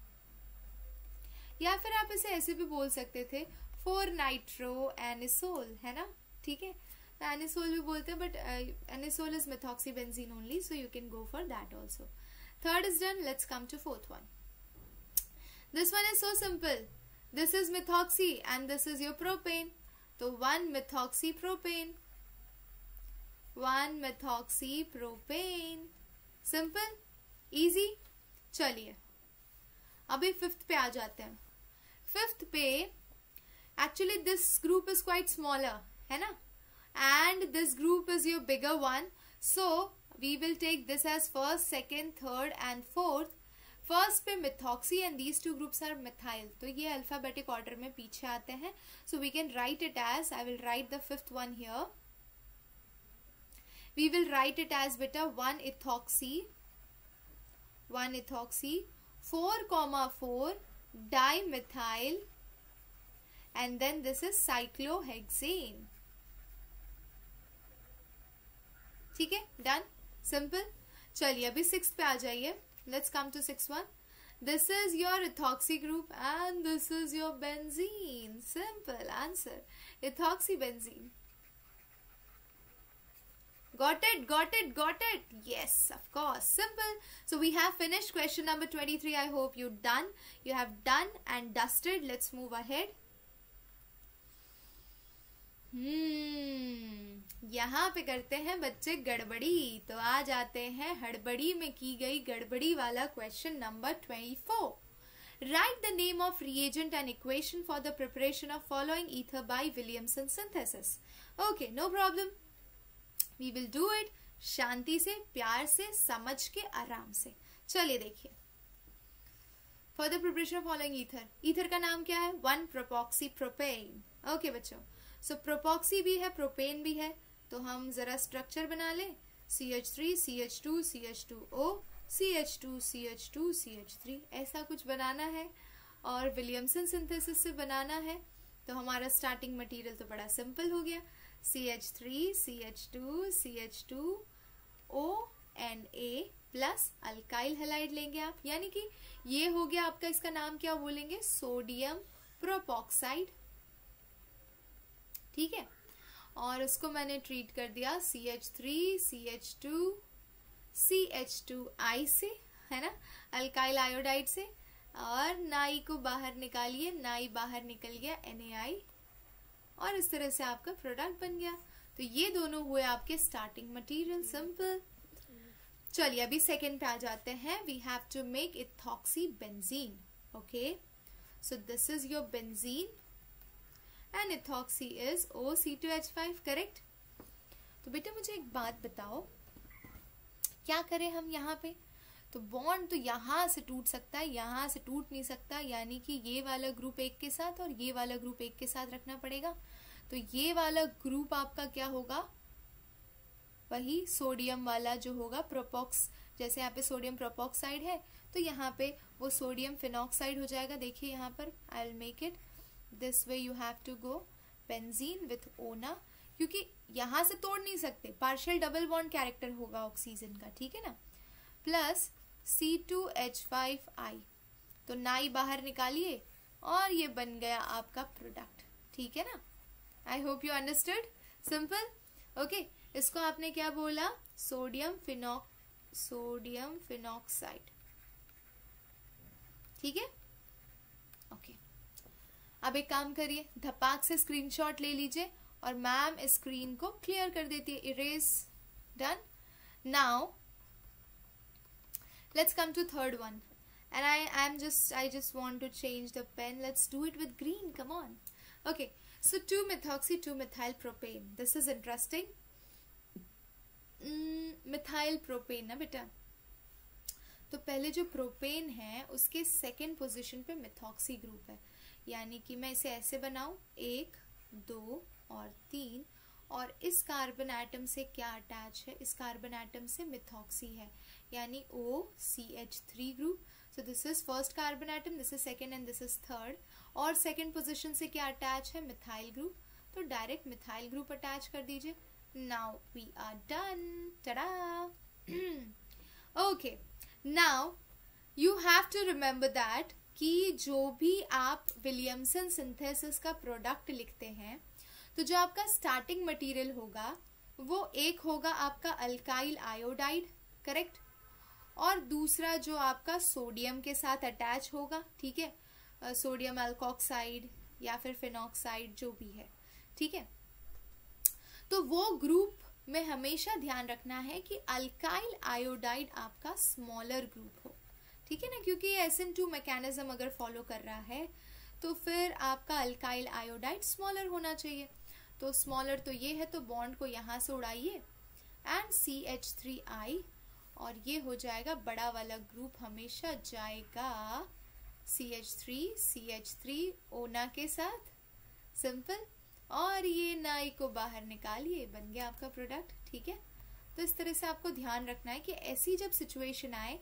या फिर आप इसे ऐसे भी बोल सकते थे 4 नाइट्रो एनिसोल, है ना। ठीक है, एनिसोल भी बोलते हैं, but anisole is methoxy benzene only, so you can go for that also. Third is done, let's come to fourth one. This one is so simple. This is methoxy and this is your propane. तो 1 methoxy propane, 1 methoxy propane. Simple, easy. चलिए अभी fifth पे आ जाते हैं। Fifth पे actually this group is quite smaller, है ना, and this group is your bigger one, so we will take this as first, second, third and fourth. First पे methoxy and these two groups are methyl. तो ये alphabetic order में पीछे आते हैं, so we can write it as, I will write the fifth one here. We will write it as बेटा 1 ethoxy, 1 ethoxy 4,4 dimethyl, and then this is cyclohexane. ठीक है, done, simple. चलिए अभी 6th पे आ जाइए। Let's come to 6th one. This is your ethoxy group and this is your benzene. Simple answer, ethoxy benzene. Got it, got it, got it. Yes, of course. Simple. So we have finished question number 23. I hope you have done and dusted. Let's move ahead. यहाँ पे करते हैं बच्चे गड़बड़ी। तो आ जाते हैं हड़बड़ी में की गई गड़बड़ी वाला question number 24. Write the name of reagent and equation for the preparation of following ether by Williamson synthesis. Okay, no problem. We will do it शांति से, प्यार से, समझ के, आराम से। चलिए देखिए, for the preparation of following ether. Ether का नाम क्या है? 1 प्रोपॉक्सी प्रोपेन। ओके बच्चों, सो प्रोपॉक्सी भी है, प्रोपेन भी है। तो हम जरा स्ट्रक्चर बना ले। CH3 CH2 CH2O CH2 CH2 CH3, ऐसा कुछ बनाना है और विलियमसन सिंथेसिस से बनाना है। तो हमारा स्टार्टिंग मटेरियल तो बड़ा सिंपल हो गया। CH3 CH2 CH2O Na plus alkyl halide लेंगे आप, यानी कि ये हो गया आपका, इसका नाम क्या बोलेंगे? सोडियम प्रोपॉक्साइड। ठीक है, और उसको मैंने ट्रीट कर दिया CH3 CH2 CH2I से, है ना, अल्काइल आयोडाइड से। और नाई को बाहर निकालिए, नाई बाहर निकल गया NaI, और इस तरह से आपका प्रोडक्ट बन गया। तो ये दोनों हुए आपके स्टार्टिंग मटेरियल। सिंपल। चलिए अभी सेकेंड पे आ जाते हैं। We have to make ethoxy benzene. Okay, so this is your benzene and ethoxy is OC2H5, correct. तो बेटा मुझे एक बात बताओ, क्या करें हम यहाँ पे? तो बॉन्ड तो यहाँ से टूट सकता है, यहाँ से टूट नहीं सकता, यानी कि ये वाला ग्रुप एक के साथ और ये वाला ग्रुप एक के साथ रखना पड़ेगा। तो ये वाला ग्रुप आपका क्या होगा? वही सोडियम वाला जो होगा, प्रोपॉक्स, जैसे यहाँ पे सोडियम प्रोपॉक्साइड है तो यहाँ पे वो सोडियम फिनॉक्साइड हो जाएगा। देखिए यहाँ पर, I will make it this way, you have to go benzene with ओना, क्योंकि यहाँ से तोड़ नहीं सकते, पार्शियल डबल बॉन्ड कैरेक्टर होगा ऑक्सीजन का, ठीक है ना, प्लस C2H5I। तो नाई बाहर निकालिए और ये बन गया आपका प्रोडक्ट, ठीक है ना। आई hope you understood. Simple. Okay, इसको आपने क्या बोला? Sodium phenoxide. ठीक है, ओके। अब एक काम करिए, धपाक से स्क्रीनशॉट ले लीजिए और मैम स्क्रीन को क्लियर कर देती है। Erase, done. Now let's come to third one, and I just want to change the pen. Let's do it with green, come on. Okay, so 2-methoxy 2-methyl propane, this is interesting. Methyl propane ना बेटा, तो पहले जो propane है उसके second position पे methoxy group है, यानी कि मैं इसे ऐसे बनाऊं 1 2 और 3, और इस कार्बन एटम से क्या अटैच है, इस कार्बन एटम से मिथॉक्सी है, यानी OCH3 group. So this is first carbon atom, this is second and this is third, और सेकेंड पोजीशन से क्या अटैच है, मिथाइल ग्रुप, तो डायरेक्ट मिथाइल ग्रुप अटैच कर दीजिए. Now we are done, tada. Okay, now you have to remember that कि जो भी आप विलियमसन सिंथेसिस का प्रोडक्ट लिखते हैं, तो जो आपका स्टार्टिंग मटेरियल होगा वो एक होगा आपका अल्काइल आयोडाइड, करेक्ट, और दूसरा जो आपका सोडियम के साथ अटैच होगा, ठीक है, सोडियम अल्कोक्साइड या फिर फिनॉक्साइड जो भी है, ठीक है. तो वो ग्रुप में हमेशा ध्यान रखना है कि अल्काइल आयोडाइड आपका स्मॉलर ग्रुप हो, ठीक है ना, क्योंकि SN2 मैकेनिज्म अगर फॉलो कर रहा है तो फिर आपका अल्काइल आयोडाइड स्मॉलर होना चाहिए. तो स्मॉलर तो ये है, तो बॉन्ड को यहां से उड़ाइए एंड CH3I, और ये हो जाएगा बड़ा वाला ग्रुप, हमेशा जाएगा CH3 ओना के साथ, सिंपल, और ये नाई को बाहर निकालिए, बन गया आपका प्रोडक्ट, ठीक है. तो इस तरह से आपको ध्यान रखना है कि ऐसी जब सिचुएशन आए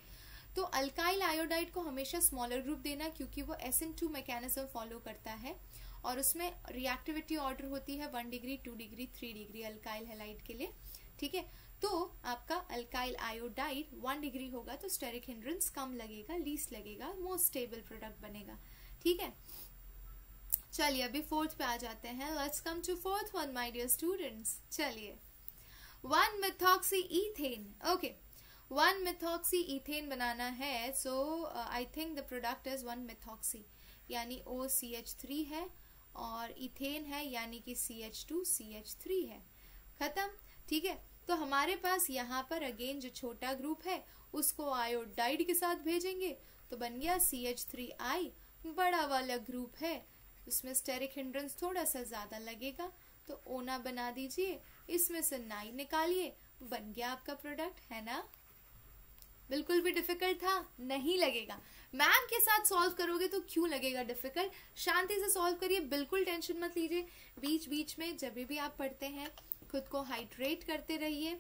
तो अल्काइल आयोडाइड को हमेशा स्मॉलर ग्रुप देना, क्योंकि वो SN2 मैकेनिज्म फॉलो करता है और उसमें रिएक्टिविटी ऑर्डर होती है 1 degree 2 degree 3 degree alkyl halide के लिए, ठीक है. तो आपका अल्काइल आयोडाइड 1 डिग्री होगा तो स्टेरिक हिंड्रेंस कम लगेगा, लीस्ट लगेगा, मोस्ट स्टेबल प्रोडक्ट बनेगा, ठीक है. चलिए अभी फोर्थ पे आ जाते हैं. Let's come to fourth one my dear students. चलिए 1-methoxy ethane. Okay, 1-methoxy ethane बनाना है. So I think the product is 1-methoxy, यानी OCH3 है और इथेन है, यानी कि CH2CH3 है, खत्म, ठीक है. तो हमारे पास यहाँ पर अगेन जो छोटा ग्रुप है उसको आयोडाइड के साथ भेजेंगे, तो बन गया CH3I. बड़ा वाला ग्रुप है, उसमें स्टेरिक हिंड्रेंस थोड़ा सा ज्यादा लगेगा, तो ओना बना दीजिए, इसमें से नाई निकालिए, बन गया आपका प्रोडक्ट, है ना. बिल्कुल भी डिफिकल्ट था? नहीं लगेगा. मैम के साथ सॉल्व करोगे तो क्यों लगेगा डिफिकल्ट, शांति से सॉल्व करिए, बिल्कुल टेंशन मत लीजिए. बीच बीच में जब भी आप पढ़ते हैं खुद को हाइड्रेट करते रहिए,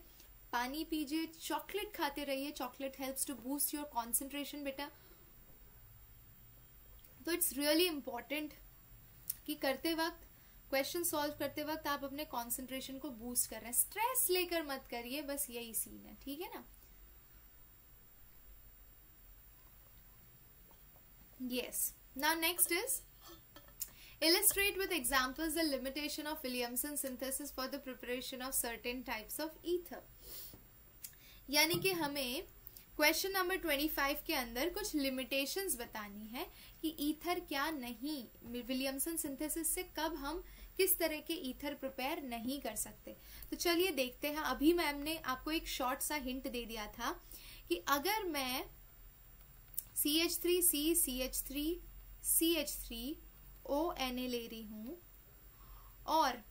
पानी पीजिए, चॉकलेट खाते रहिए. Chocolate helps to boost your concentration बेटा. तो इट्स रियली इम्पोर्टेंट कि करते वक्त, क्वेश्चन सॉल्व करते वक्त आप अपने कॉन्सेंट्रेशन को बूस्ट कर रहे हैं. स्ट्रेस लेकर मत करिए, बस यही सीन है, ठीक है ना. Yes. Now next is illustrate with examples the limitation of Williamson synthesis for the preparation of certain types of ether. यानी कि हमें क्वेश्चन नंबर 25 के अंदर कुछ लिमिटेशंस बतानी है कि ईथर क्या नहीं, विलियमसन सिंथेसिस से कब हम किस तरह के ईथर प्रिपेयर नहीं कर सकते. तो चलिए देखते हैं. अभी मैम ने आपको एक शॉर्ट सा हिंट दे दिया था कि अगर मैं CH3C CH3 CH3 ONA ले रही हूं और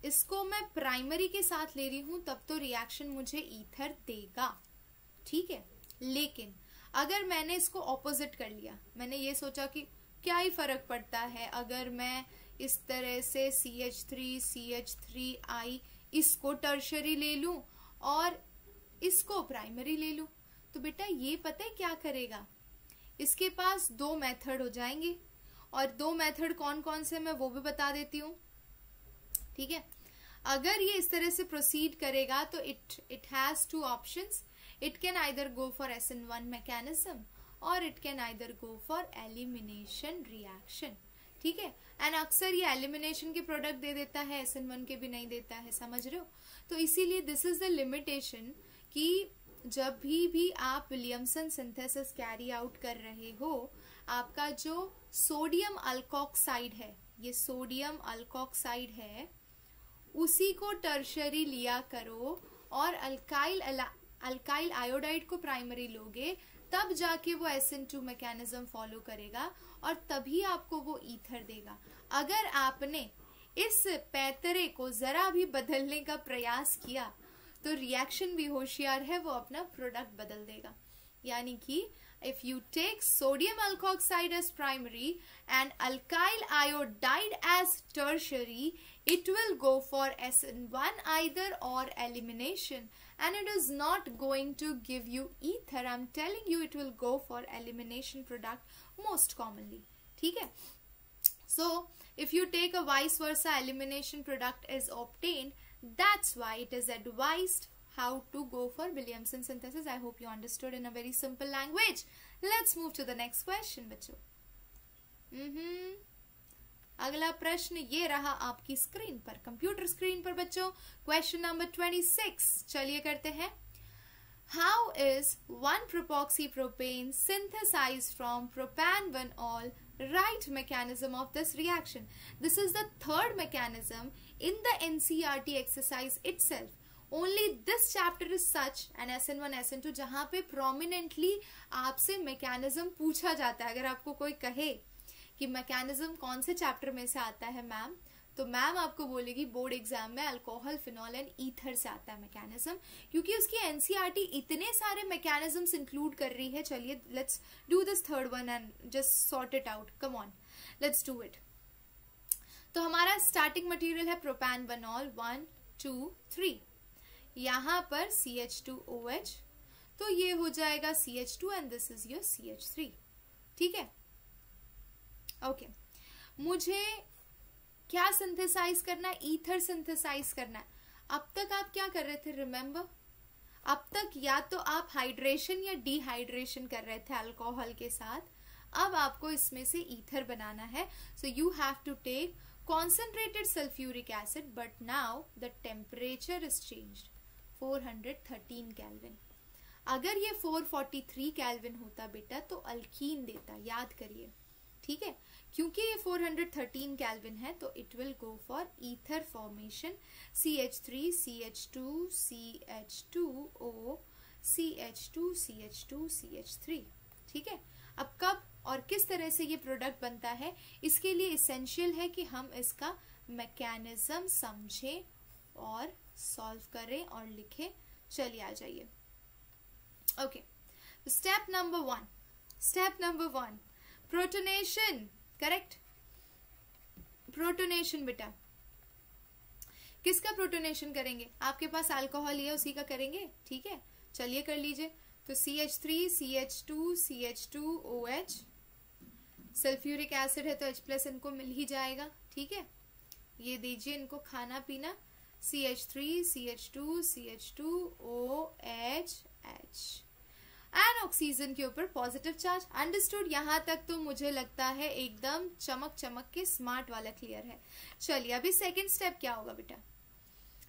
इसको मैं प्राइमरी के साथ ले रही हूं, तब तो रिएक्शन मुझे ईथर देगा, ठीक है. लेकिन अगर मैंने इसको ऑपोजिट कर लिया, मैंने ये सोचा कि क्या ही फर्क पड़ता है अगर मैं इस तरह से CH3CH3I इसको टर्शरी ले लूं और इसको प्राइमरी ले लूं, तो बेटा ये पता है क्या करेगा, इसके पास 2 मेथड हो जाएंगे. और 2 मेथड कौन कौन से मैं वो भी बता देती हूँ, ठीक है. अगर ये इस तरह से प्रोसीड करेगा तो it has 2 options. It can either go for SN1 mechanism और it can either go for elimination reaction, ठीक है. एंड अक्सर ये एलिमिनेशन के प्रोडक्ट दे देता है, SN1 के भी नहीं देता है, समझ रहे हो. तो इसीलिए दिस इज द लिमिटेशन कि जब भी आप विलियमसन सिंथेसिस कैरी आउट कर रहे हो, आपका जो सोडियम अल्कोक्साइड है, ये सोडियम अल्कोक्साइड है, उसी को टर्शरी लिया करो और अल्काइल आयोडाइड को प्राइमरी लोगे, तब जाके वो SN2 मैकेनिज्म फॉलो करेगा और तभी आपको वो ईथर देगा। अगर आपने इस पैतरे को जरा भी बदलने का प्रयास किया तो रिएक्शन भी होशियार है, वो अपना प्रोडक्ट बदल देगा। यानी कि if you take sodium alkoxide as primary and alkyl iodide as tertiary, it will go for SN1 either or elimination, and it is not going to give you ether. I'm telling you, it will go for elimination product most commonly. ठीक है? So if you take a vice versa elimination product is obtained, that's why it is advised how to go for Williamson synthesis. I hope you understood in a very simple language. Let's move to the next question बच्चों। अगला प्रश्न ये रहा आपकी screen पर, computer screen पर बच्चों। Question number 26 चलिए करते हैं। How is 1-propoxypropane synthesized from propan-1-ol? Right mechanism of this reaction. This is the third mechanism in the NCERT exercise itself. Only this chapter is such, and SN1 SN2, जहां पे prominently आपसे mechanism पूछा जाता है। अगर आपको कोई कहे कि मैकेनिज्म कौन से चैप्टर में से आता है मैम, तो मैम आपको बोलेगी बोर्ड एग्जाम में अल्कोहल, फिनॉल एंड ईथर से आता है मैकेनिज्म, क्योंकि उसकी एनसीईआरटी इतने सारे मैकेनिज्म्स इंक्लूड कर रही है। चलिए let's do this third one and just sort it out. Come on, let's do it. तो हमारा स्टार्टिंग मटेरियल है प्रोपैन-1-ऑल 1 2 3, यहां पर CH2OH, तो ये हो जाएगा CH2 and this is your CH3। ठीक है, ओके। मुझे क्या सिंथेसाइज करना है? ईथर सिंथेसाइज करना है। अब तक आप क्या कर रहे थे? रिमेंबर, अब तक या तो आप हाइड्रेशन या डिहाइड्रेशन कर रहे थे अल्कोहल के साथ, अब आपको इसमें से ईथर बनाना है। So you have to take concentrated sulfuric acid, but now the temperature is changed, 413 kelvin. अगर ये 443 केल्विन होता बेटा तो अल्कीन देता, याद करिए। ठीक है, क्योंकि ये 413 केल्विन है तो it will go for ether formation, CH3 CH2 CH2O CH2 CH2 CH3। ठीक है, अब कब और किस तरह से ये प्रोडक्ट बनता है, इसके लिए इसेंशियल है कि हम इसका मैकेनिज्म समझें और सॉल्व करें और लिखें। चलिए आ जाइए। Okay, step number one protonation. Correct, protonation बेटा। किसका प्रोटोनेशन करेंगे? आपके पास अल्कोहल है उसी का करेंगे। ठीक है, चलिए कर लीजिए। तो CH3 CH2 CH2OH, sulphuric acid है तो H+ इनको मिल ही जाएगा। ठीक है, ये दीजिए इनको खाना पीना, CH3 CH2 CH2OH H, and oxygen के ऊपर पॉजिटिव चार्ज। अंडरस्टूड? यहां तक तो मुझे लगता है एकदम चमक के स्मार्ट वाला क्लियर है। चलिए अभी सेकेंड स्टेप क्या होगा बेटा?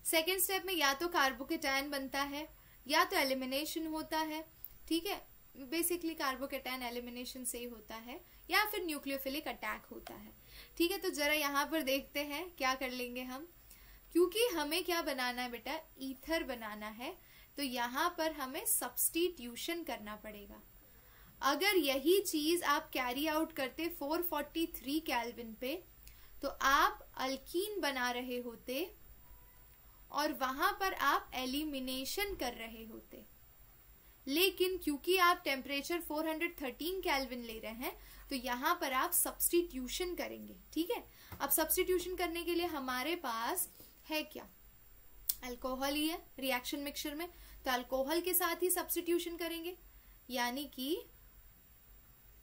सेकेंड स्टेप में या तो कार्बोकेटायन बनता है या तो एलिमिनेशन होता है। ठीक है, बेसिकली कार्बोकेटायन एलिमिनेशन से ही होता है या फिर न्यूक्लियोफिलिक अटैक होता है। ठीक है, तो जरा यहाँ पर देखते हैं क्या कर लेंगे हम, क्योंकि हमें क्या बनाना है बेटा? ईथर बनाना है, तो यहाँ पर हमें सब्स्टिट्यूशन करना पड़ेगा। अगर यही चीज आप कैरी आउट करते 443 केल्विन पे, तो आप अल्कीन बना रहे होते और वहां पर आप एलिमिनेशन कर रहे होते। लेकिन क्योंकि आप टेम्परेचर 413 केल्विन ले रहे हैं, तो यहां पर आप सब्स्टिट्यूशन करेंगे। ठीक है, अब सब्स्टिट्यूशन करने के लिए हमारे पास है क्या? अल्कोहल ही है रिएक्शन मिक्सचर में, तो अल्कोहल के साथ ही सब्स्टिट्यूशन करेंगे, यानी कि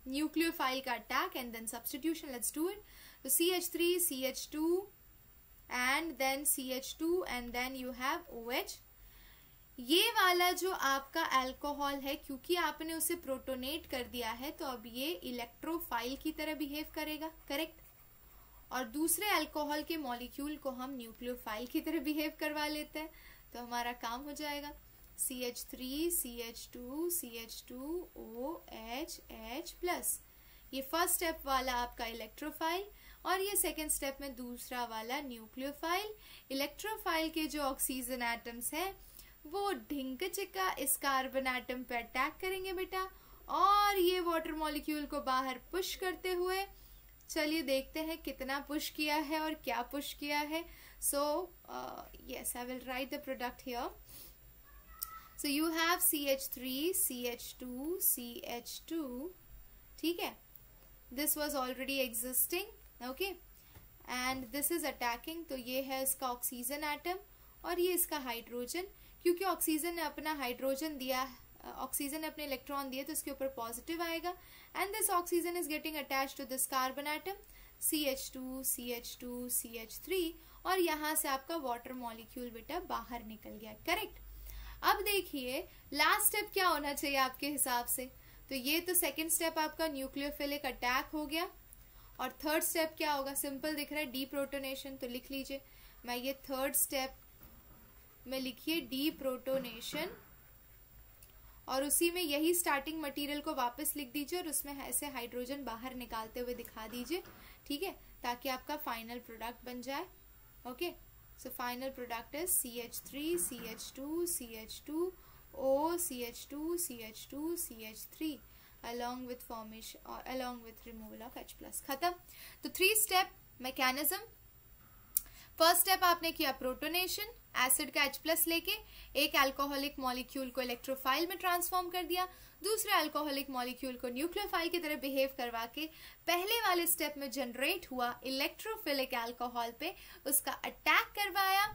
न्यूक्लियोफाइल का attack and then substitution. Let's do it. तो CH3 CH2 and then CH2 and then you have OH। ये वाला जो आपका अल्कोहल है, क्योंकि आपने उसे प्रोटोनेट कर दिया है, तो अब ये इलेक्ट्रोफाइल की तरह बिहेव करेगा। करेक्ट, और दूसरे अल्कोहल के मॉलिक्यूल को हम न्यूक्लियोफाइल की तरह बिहेव करवा लेते हैं, तो हमारा काम हो जाएगा। CH3 CH2 CH2OH H+, ये फर्स्ट स्टेप वाला आपका इलेक्ट्रोफाइल और ये सेकेंड स्टेप में दूसरा वाला न्यूक्लियोफाइल। इलेक्ट्रोफाइल के जो ऑक्सीजन एटम्स हैं वो ढिंक चिक्का इस कार्बन एटम पे अटैक करेंगे बेटा, और ये वाटर मॉलिक्यूल को बाहर पुश करते हुए, चलिए देखते हैं कितना पुश किया है और क्या पुश किया है। So yes, I will write the product here. So you have CH3 CH2 CH2, ठीक है, this was already existing, okay, and this is attacking. तो ये है इसका ऑक्सीजन एटम और ये इसका हाइड्रोजन, क्योंकि ऑक्सीजन ने अपना हाइड्रोजन दिया, ऑक्सीजन ने अपने इलेक्ट्रॉन दिए तो इसके ऊपर पॉजिटिव आएगा, and this oxygen is getting attached to this carbon atom CH2 CH2 CH3, और यहाँ से आपका वाटर मॉलिक्यूल बेटा बाहर निकल गया, करेक्ट। अब देखिए लास्ट स्टेप क्या होना चाहिए आपके हिसाब से। तो ये तो सेकेंड स्टेप आपका न्यूक्लियोफिलिक अटैक हो गया, और थर्ड स्टेप क्या होगा, सिंपल दिख रहा है, डीप्रोटोनेशन। तो लिख लीजिए, मैं ये थर्ड स्टेप में लिखिए डीप्रोटोनेशन, और उसी में यही स्टार्टिंग मटेरियल को वापस लिख दीजिए और उसमें ऐसे हाइड्रोजन बाहर निकालते हुए दिखा दीजिए, ठीक है, ताकि आपका फाइनल प्रोडक्ट बन जाए। Okay, so final product is CH3 CH2 CH2 O CH2 CH2 CH3 along with formation or along with removal of H+। खत्म। तो 3 स्टेप मैकेनिज्म। फर्स्ट स्टेप आपने किया प्रोटोनेशन, एसिड का H+ लेके एक अल्कोहलिक मॉलिक्यूल को इलेक्ट्रोफाइल में transform कर दिया, दूसरे अल्कोहलिक मॉलिक्यूल को न्यूक्लियोफाइल की तरह बिहेव करवा के पहले वाले स्टेप में जनरेट हुआ इलेक्ट्रोफिलिक अल्कोहल पे उसका अटैक करवाया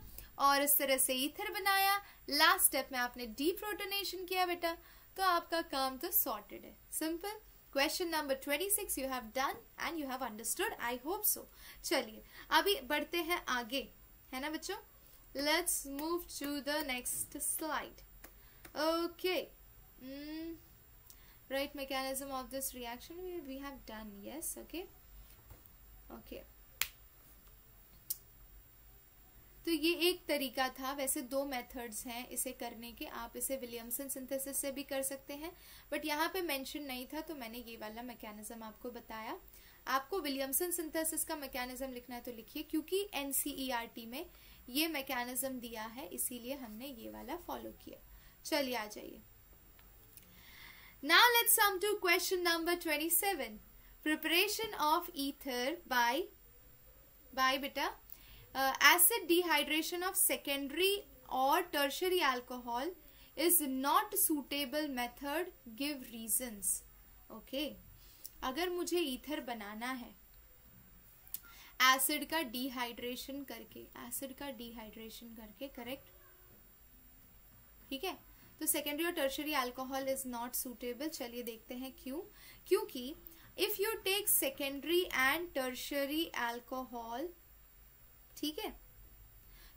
और इस तरह से ईथर बनाया। लास्ट स्टेप में आपने डीप्रोटोनेशन किया बेटा, तो आपका काम तो सॉर्टेड है। Simple. Question number 26 you have done and you have understood, I hope so. चलिए अभी बढ़ते हैं आगे, है ना बच्चों। Let's move to the next slide. Okay, right mechanism of this reaction we have done, yes, okay okay. तो ये एक तरीका था, वैसे 2 मेथड्स हैं इसे करने के। आप इसे विलियमसन सिंथेसिस से भी कर सकते हैं, बट यहाँ पे मेंशन नहीं था तो मैंने ये वाला मैकेनिज्म आपको बताया। आपको विलियमसन सिंथेसिस का मैकेनिज्म लिखना है तो लिखिए, क्योंकि NCERT में ये मैकेनिज्म दिया है इसीलिए हमने ये वाला फॉलो किया। चलिए आ जाइए। Now let's come to question number 27। Preparation of ether by बेटा acid dehydration of secondary or tertiary alcohol is not suitable method, give reasons। okay, अगर मुझे ईथर बनाना है एसिड का डिहाइड्रेशन करके, करेक्ट, ठीक है, तो सेकेंडरी और tertiary alcohol is not suitable. चलिए देखते हैं क्यों। क्योंकि if you take secondary and tertiary alcohol, ठीक है,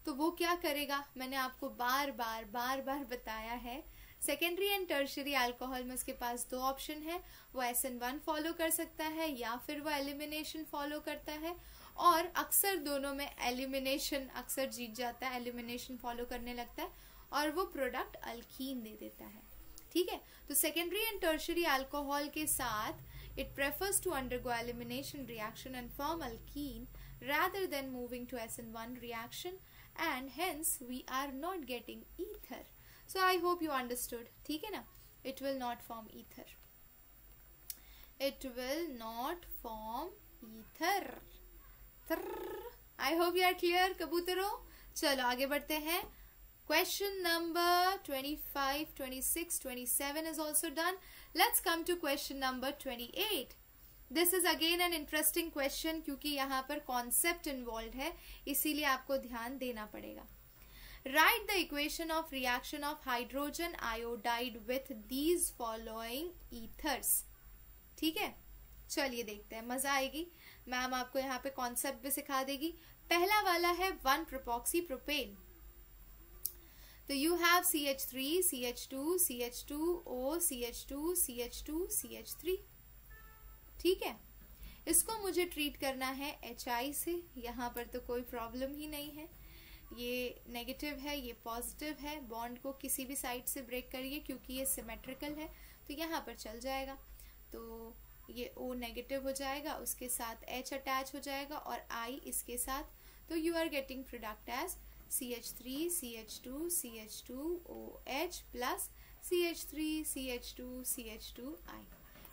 तो वो क्या करेगा, मैंने आपको बार बार बताया है। सेकेंडरी एंड टर्शियरी अल्कोहल में उसके पास 2 ऑप्शन है, वो SN1 फॉलो कर सकता है या फिर वो एलिमिनेशन फॉलो करता है, और अक्सर दोनों में एलिमिनेशन अक्सर जीत जाता है, एलिमिनेशन फॉलो करने लगता है और वो प्रोडक्ट अल्कीन दे देता है, ठीक है। तो सेकेंडरी एंड टर्शियरी अल्कोहल के साथ it prefers to undergo elimination reaction and form alkene rather than moving to SN1 reaction, and hence we are not getting ether. So I hope you understood, ठीक है ना। It will not form ether. It will not form ether. I hope you are clear कबूतरों। चलो आगे बढ़ते हैं। Question number 25, 26, 27 is also done. Let's come to question number 28. This is again an interesting question, क्योंकि यहाँ पर concept involve है, इसीलिए आपको ध्यान देना पड़ेगा। Right the equation of reaction of hydrogen iodide with these following ethers, ठीक है। चलिए देखते हैं, मजा आएगी। मैम आपको यहाँ पे कॉन्सेप्ट भी सिखा देगी। पहला वाला है 1-प्रोपॉक्सी प्रोपेन। तो you have CH3 CH2 CH2O CH2 CH2 CH3, ठीक है। इसको मुझे ट्रीट करना है HI से, यहाँ पर तो कोई प्रॉब्लम ही नहीं है, ये नेगेटिव है ये पॉजिटिव है, बॉन्ड को किसी भी साइड से ब्रेक करिए क्योंकि ये सिमेट्रिकल है तो यहाँ पर चल जाएगा। तो ये O नेगेटिव हो जाएगा, उसके साथ H अटैच हो जाएगा और I इसके साथ, तो you are getting product as CH3 CH2 CH2OH plus CH3 CH2 CH2I।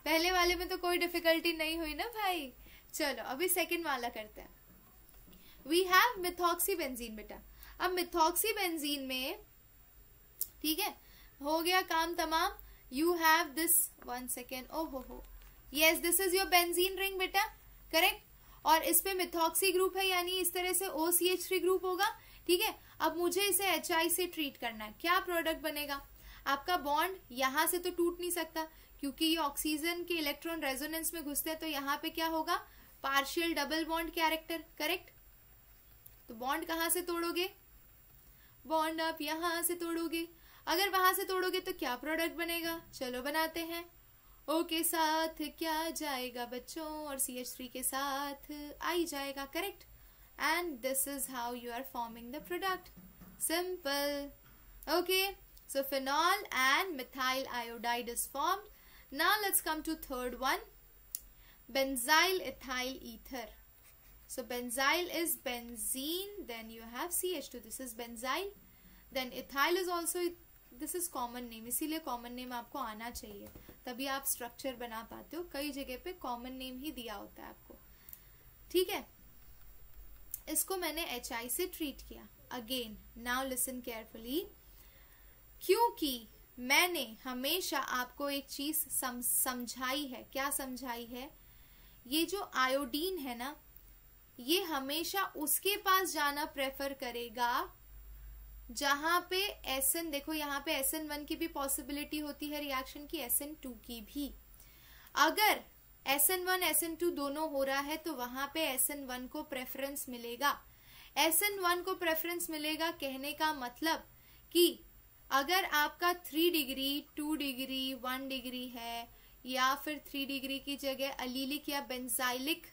पहले वाले में तो कोई डिफिकल्टी नहीं हुई ना भाई। चलो अभी सेकंड वाला करते हैं। वी हैव मिथॉक्सी बेंजीन बेटा। अब मिथॉक्सी बेंजीन में ठीक है, हो गया काम तमाम। You have this, one second, ओ हो, yes this is your benzene ring बेटा, करेक्ट। और इस पे मिथॉक्सी ग्रुप है, यानी इस तरह से OCH3 ग्रुप होगा, ठीक है। अब मुझे इसे HI से ट्रीट करना है, क्या प्रोडक्ट बनेगा? आपका बॉन्ड यहां से तो टूट नहीं सकता क्योंकि ये ऑक्सीजन के इलेक्ट्रॉन रेजोनेंस में घुसते हैं, तो यहाँ पे क्या होगा? Partial double bond character, correct. तो बॉन्ड कहां से तोड़ोगे? बॉन्ड आप यहां से तोड़ोगे। अगर वहां से तोड़ोगे तो क्या प्रोडक्ट बनेगा? चलो बनाते हैं। O के साथ क्या जाएगा बच्चों? और CH3 के साथ I जाएगा, correct. And this is how you are forming the product, simple. Okay, so phenol and methyl iodide is formed. Now let's come to third one, benzyl ethyl ether. So benzyl is benzene, then you have CH2, this is benzyl. Then ethyl is also, this is common name, इसीलिए common name आपको आना चाहिए, तभी आप structure बना पाते हो। कई जगह पे common name ही दिया होता है आपको, ठीक है। इसको मैंने HI से ट्रीट किया। अगेन नाउ लिसन केयरफुली, क्योंकि मैंने हमेशा आपको एक चीज समझाई है। क्या समझाई है? ये जो आयोडीन है ना, ये हमेशा उसके पास जाना प्रेफर करेगा जहां पे SN, देखो यहाँ पे SN1 की भी पॉसिबिलिटी होती है रिएक्शन की, SN2 की भी। अगर SN1 SN2 दोनों हो रहा है तो वहां पे SN1 को प्रेफरेंस मिलेगा। SN1 को प्रेफरेंस मिलेगा कहने का मतलब कि अगर आपका 3 डिग्री 2 डिग्री 1 डिग्री है, या फिर 3 डिग्री की जगह अलीलिक या बेंजाइलिक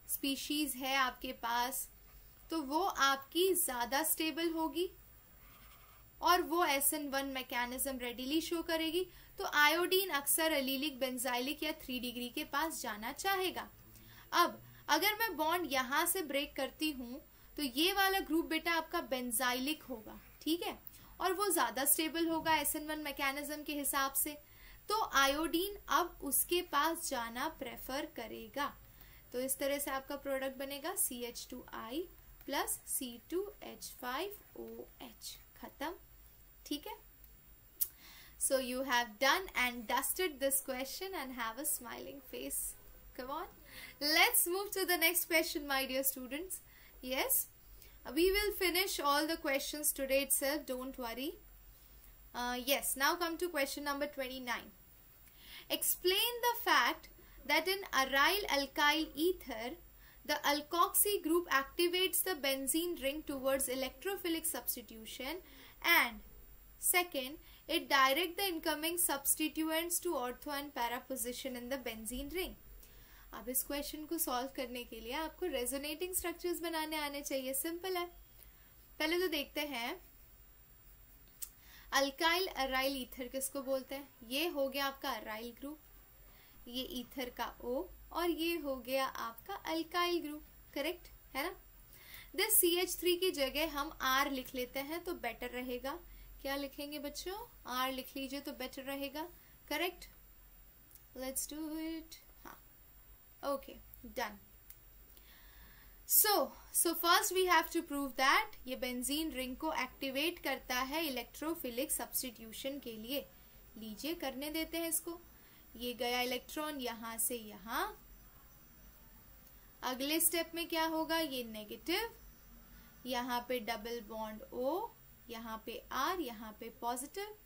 स्पीशीज है आपके पास, तो वो आपकी ज्यादा स्टेबल होगी और वो SN1 मैकेनिज्म रेडिली शो करेगी। तो आयोडीन अक्सर अलीलिक, बेंजाइलिक या 3 डिग्री के पास जाना चाहेगा। अब अगर मैं बॉन्ड यहां से ब्रेक करती हूं तो ये वाला ग्रुप बेटा आपका बेंजाइलिक होगा, ठीक है, और वो ज्यादा स्टेबल होगा SN1 मैकेनिज्म के हिसाब से, तो आयोडीन अब उसके पास जाना प्रेफर करेगा। तो इस तरह से आपका प्रोडक्ट बनेगा CH2I प्लस C2H5OH, खत्म, ठीक है। So you have done and dusted this question and have a smiling face. Come on, let's move to the next question, my dear students. Yes, we will finish all the questions today itself, don't worry. Yes, now come to question number 29. Explain the fact that in aryl alkyl ether, the alkoxy group activates the benzene ring towards electrophilic substitution, and second, it directs the incoming substituents to ortho and para position in the benzene ring. अब इस question को solve करने के लिए आपको resonating structures बनाने आने चाहिए, सिंपल है। पहले तो देखते हैं अल्काइल अराइल ईथर किसको बोलते हैं। ये हो गया आपका अराइल ग्रुप, ये ईथर का O, और ये हो गया आपका अल्काइल ग्रुप, करेक्ट है ना। दिस CH3 की जगह हम R लिख लेते हैं तो बेटर रहेगा। क्या लिखेंगे बच्चों? R लिख लीजिए तो बेटर रहेगा, करेक्ट। Let's do it. हाँ, okay, done. So first we have to prove that ये बेंजीन रिंग को एक्टिवेट करता है इलेक्ट्रोफिलिक सब्स्टिट्यूशन के लिए। लीजिए करने देते हैं इसको। ये गया इलेक्ट्रॉन यहां से यहां, अगले स्टेप में क्या होगा? ये नेगेटिव, यहाँ पे डबल बॉन्ड O, यहाँ पे R, यहाँ पे पॉजिटिव,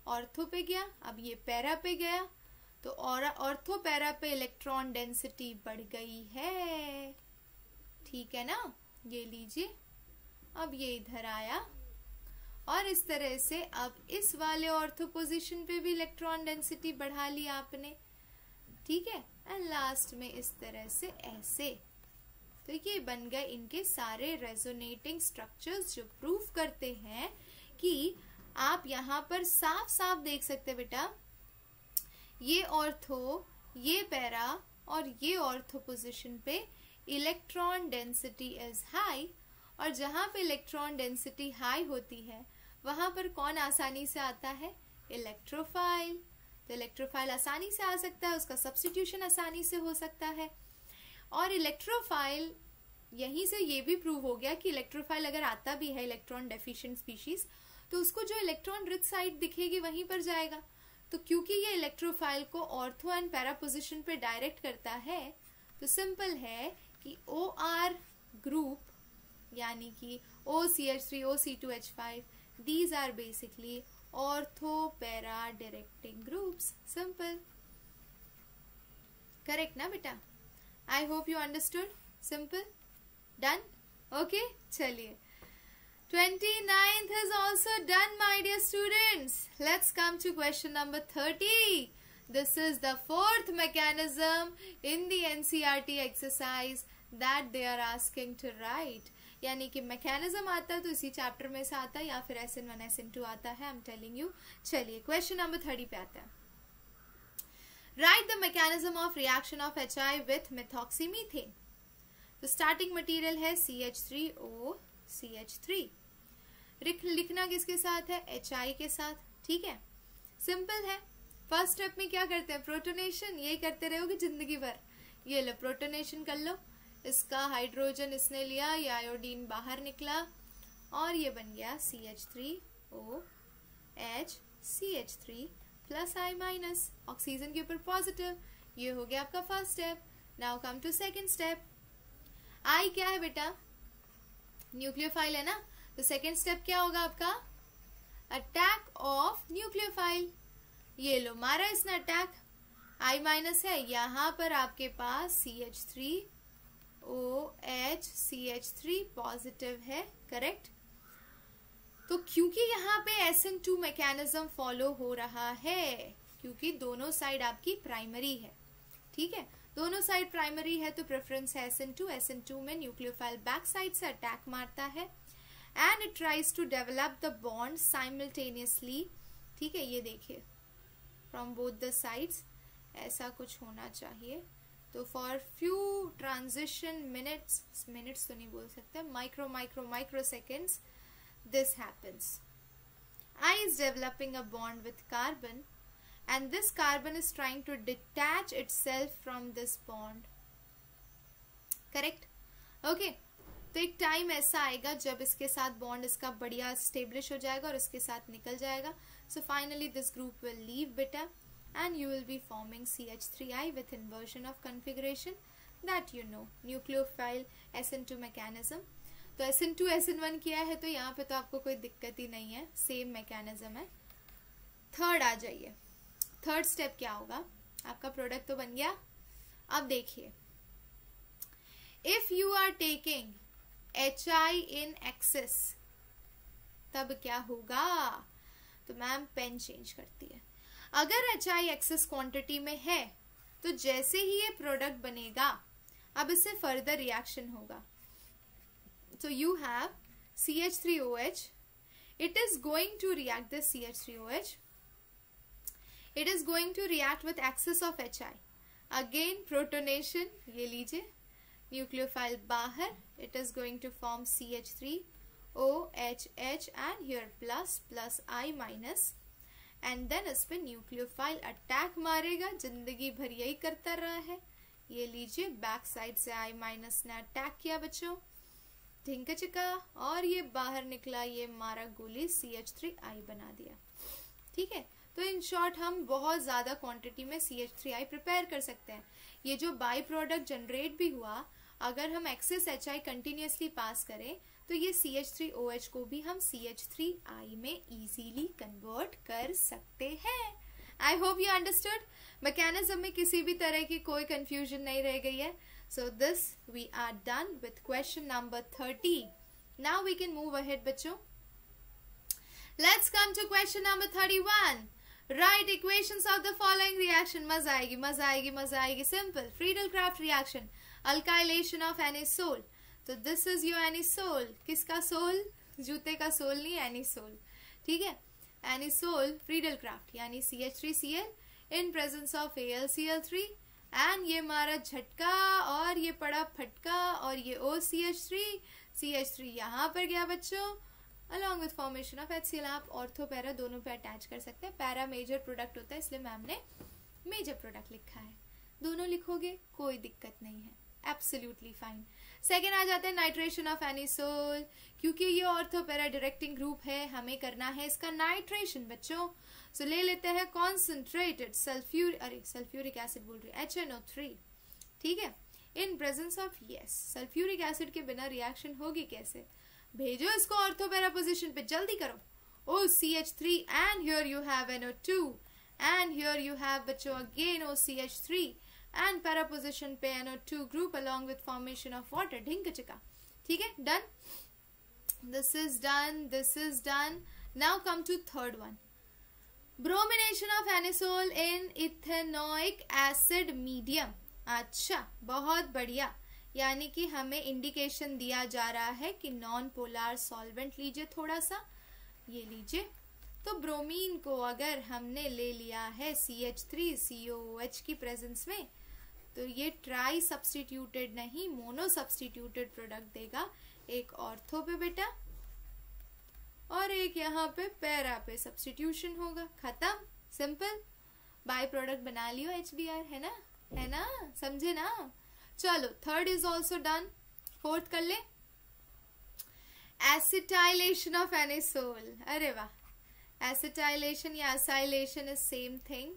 ऑर्थो पे गया, अब ये पैरा पे गया, तो ऑर्थो पैरा पे इलेक्ट्रॉन डेंसिटी बढ़ गई है, ठीक है ना। ये लीजिए, अब ये इधर आया और इस तरह से अब इस वाले ऑर्थो पोजीशन पे भी इलेक्ट्रॉन डेंसिटी बढ़ा ली आपने, ठीक है। एंड लास्ट में इस तरह से ऐसे, तो ये बन गए इनके सारे रेजोनेटिंग स्ट्रक्चर्स जो प्रूफ करते हैं कि आप यहाँ पर साफ साफ देख सकते हैं बेटा, ये ऑर्थो, ये पैरा और ये ऑर्थो पोजीशन पे इलेक्ट्रॉन डेंसिटी इज हाई, और जहां पे इलेक्ट्रॉन डेंसिटी हाई होती है वहां पर कौन आसानी से आता है? इलेक्ट्रोफाइल। तो इलेक्ट्रोफाइल आसानी से आ सकता है, उसका सब्स्टिट्यूशन आसानी से हो सकता है। और इलेक्ट्रोफाइल, यहीं से ये भी प्रूव हो गया कि इलेक्ट्रोफाइल अगर आता भी है इलेक्ट्रॉन डेफिशिएंट स्पीशीज, तो उसको जो इलेक्ट्रॉन रिच साइड दिखेगी वहीं पर जाएगा। तो क्योंकि ये इलेक्ट्रोफाइल को ऑर्थो एंड पैरा पोजिशन पे डायरेक्ट करता है, तो सिंपल है कि OR ग्रुप यानी कि OCH3, OC2H5, these are basically ortho para directing groups. Simple. Correct ना बेटा? I hope you understood. Simple. Done? Okay? चलिए. 29th is also done, my dear students. Let's come to question number 30. This is the fourth mechanism in the NCERT exercise that they are asking to write. यानी कि mechanism आता है तो इसी chapter में से आता है, या फिर SN1 SN2 आता है। I am telling you. चलिए क्वेश्चन नंबर 30 पे आता है। Write the mechanism of reaction of HI with methoxymethane. तो स्टार्टिंग मटेरियल है CH3O CH3। लिखना किसके साथ है? HI के साथ। ठीक है, सिंपल है। फर्स्ट स्टेप में क्या करते हैं? प्रोटोनेशन। यही करते रहोगे जिंदगी भर। ये लो प्रोटोनेशन कर लो, इसका हाइड्रोजन इसने लिया, ये आयोडीन बाहर निकला और ये बन गया CH3OH CH3 plus I minus, oxygen के ऊपर पॉजिटिव। ये हो गया आपका first step. Now come to second step. I क्या है बेटा? न्यूक्लियोफाइल है ना, तो सेकंड स्टेप क्या होगा आपका? Attack of nucleophile. ये लो मारा इसने अटैक, I माइनस है, यहां पर आपके पास CH3OH CH3 पॉजिटिव है। करेक्ट। तो क्योंकि यहाँ पे SN2 मैकेनिज्म फॉलो हो रहा है, क्योंकि दोनों साइड आपकी प्राइमरी है। ठीक है, दोनों साइड प्राइमरी है तो प्रेफरेंस है SN2। SN2 में न्यूक्लियोफाइल बैक साइड से अटैक मारता है and it tries to develop the bond simultaneously. ठीक है, ये देखिए फ्रॉम बोथ द साइड्स ऐसा कुछ होना चाहिए। तो फॉर फ्यू ट्रांजिशन मिनट्स तो नहीं बोल सकते, micro seconds, this happens. I is developing a bond with carbon and this carbon is trying to detach itself from this bond. Correct? Okay. तो एक टाइम ऐसा आएगा जब इसके साथ बॉन्ड इसका बढ़िया स्टेब्लिश हो जाएगा और इसके साथ निकल जाएगा। So finally this group will leave beta and you will be forming CH3I with inversion of configuration that you know, nucleophile SN2 mechanism. तो SN2 SN1 किया है तो यहाँ पे तो आपको कोई दिक्कत ही नहीं है, सेम मैकेनिज्म है। थर्ड आ जाइए। थर्ड स्टेप क्या होगा? आपका प्रोडक्ट तो बन गया। अब देखिए, if you are taking HI in excess तब क्या होगा? तो मैम पेन चेंज करती है। अगर HI एक्सेस क्वांटिटी में है तो जैसे ही ये प्रोडक्ट बनेगा अब इससे फर्दर रिएक्शन होगा। So you have CH3OH. It is going to react this CH3OH. It is going to react with excess of HI. Again protonation. ये लीजिए, nucleophile बाहर. It is going to form CH3OH and here plus I minus. And then इस पे nucleophile attack मारेगा, जिंदगी भर यही करता रहा है। ये लीजिए बैक साइड से I माइनस ने अटैक किया बच्चों, ढिंका चिका, और ये बाहर निकला, ये मारा गोली, CH3I बना दिया। ठीक है, तो इन शॉर्ट हम बहुत ज्यादा क्वांटिटी में CH3I प्रिपेयर कर सकते हैं। ये जो बाई प्रोडक्ट जनरेट भी हुआ, अगर हम एक्सेस HI कंटिन्यूसली पास करें तो ये CH3OH को भी हम CH3I में इजीली कन्वर्ट कर सकते हैं। आई होप यू अंडरस्टूड। मैकेनिज्म में किसी भी तरह की कोई कंफ्यूजन नहीं रह गई है। So this we are done with question number 30. Now we can move ahead बच्चों. Let's come to question number 31. Write equations of the following reaction. मजा आएगी. Simple. Friedel-Crafts reaction. Alkylation of anisole. So this is your anisole. किसका soul? जूते का soul नहीं, anisole. ठीक है? Anisole Friedel-Crafts यानी CH3Cl in presence of AlCl3 and ये मारा झटका और ये पड़ा फटका और ये OCH3 यहाँ पर गया बच्चों along with formation of HCl। आप ऑर्थो पैरा दोनों पे अटैच कर सकते हैं। पैरा मेजर प्रोडक्ट होता है इसलिए मैम ने मेजर प्रोडक्ट लिखा है, दोनों लिखोगे कोई दिक्कत नहीं है, एब्सोल्युटली फाइन। सेकेंड आ जाते हैं नाइट्रेशन ऑफ एनिसोल। क्योंकि ये ऑर्थो पैरा डायरेक्टिंग ग्रुप है, हमें करना है इसका नाइट्रेशन बच्चों। सो ले लेते हैं कॉन्सेंट्रेटेड सल्फ्यूरिक एसिड बोल रही HNO3, ठीक है, इन प्रेजेंस ऑफ सल्फ्यूरिक एसिड के बिना रिएक्शन होगी कैसे? भेजो इसको ऑर्थो पैरा पोजिशन पे, जल्दी करो। OCH3 and here you have NO2 and here you have बच्चों again OCH3 and para position पे NO2 group along with formation of water, ढिंक चिका, ठीक है, done. This is done. Now come to third one, bromination of anisole in ethanoic acid medium. अच्छा, बहुत बढ़िया, यानी कि हमें इंडिकेशन दिया जा रहा है कि नॉन पोलर सॉल्वेंट लीजिए, थोड़ा सा ये लीजिए। तो ब्रोमीन को अगर हमने ले लिया है CH3COOH की प्रेजेंस में, तो ये ट्राई सब्स्टिट्यूटेड नहीं मोनो सब्स्टिट्यूटेड प्रोडक्ट देगा, एक ऑर्थो पे बेटा और एक यहाँ पे पैरा पे सब्स्टिट्यूशन होगा, खत्म, सिंपल। बाय प्रोडक्ट बना लियो HBr, है ना, समझे ना। चलो third is also done, fourth कर ले, एसिटाइलेशन ऑफ एनिसोल। अरे वाह, एसिटाइलेशन या acylation is same thing.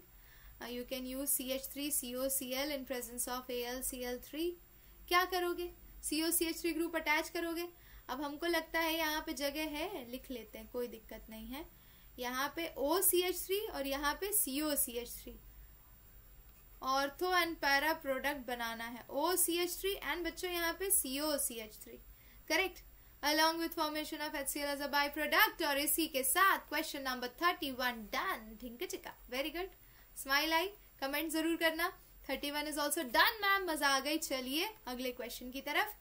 You can use CH3COCl in presence of AlCl3। क्या करोगे? COCH3 ग्रुप अटैच करोगे। अब हमको लगता है यहाँ पे जगह है, लिख लेते हैं, कोई दिक्कत नहीं है। यहाँ पे OCH3 और यहाँ पे COCH3, ortho and para product बनाना है, OCH3 एंड बच्चों यहाँ पे COCH3, correct, along with formation of HCl as a by product. और इसी के साथ क्वेश्चन नंबर 31 डन, ढिंक चिका, very good, smile I, comment जरूर करना। 31 इज ऑल्सो डन मैम, मजा आ गई। चलिए अगले क्वेश्चन की तरफ।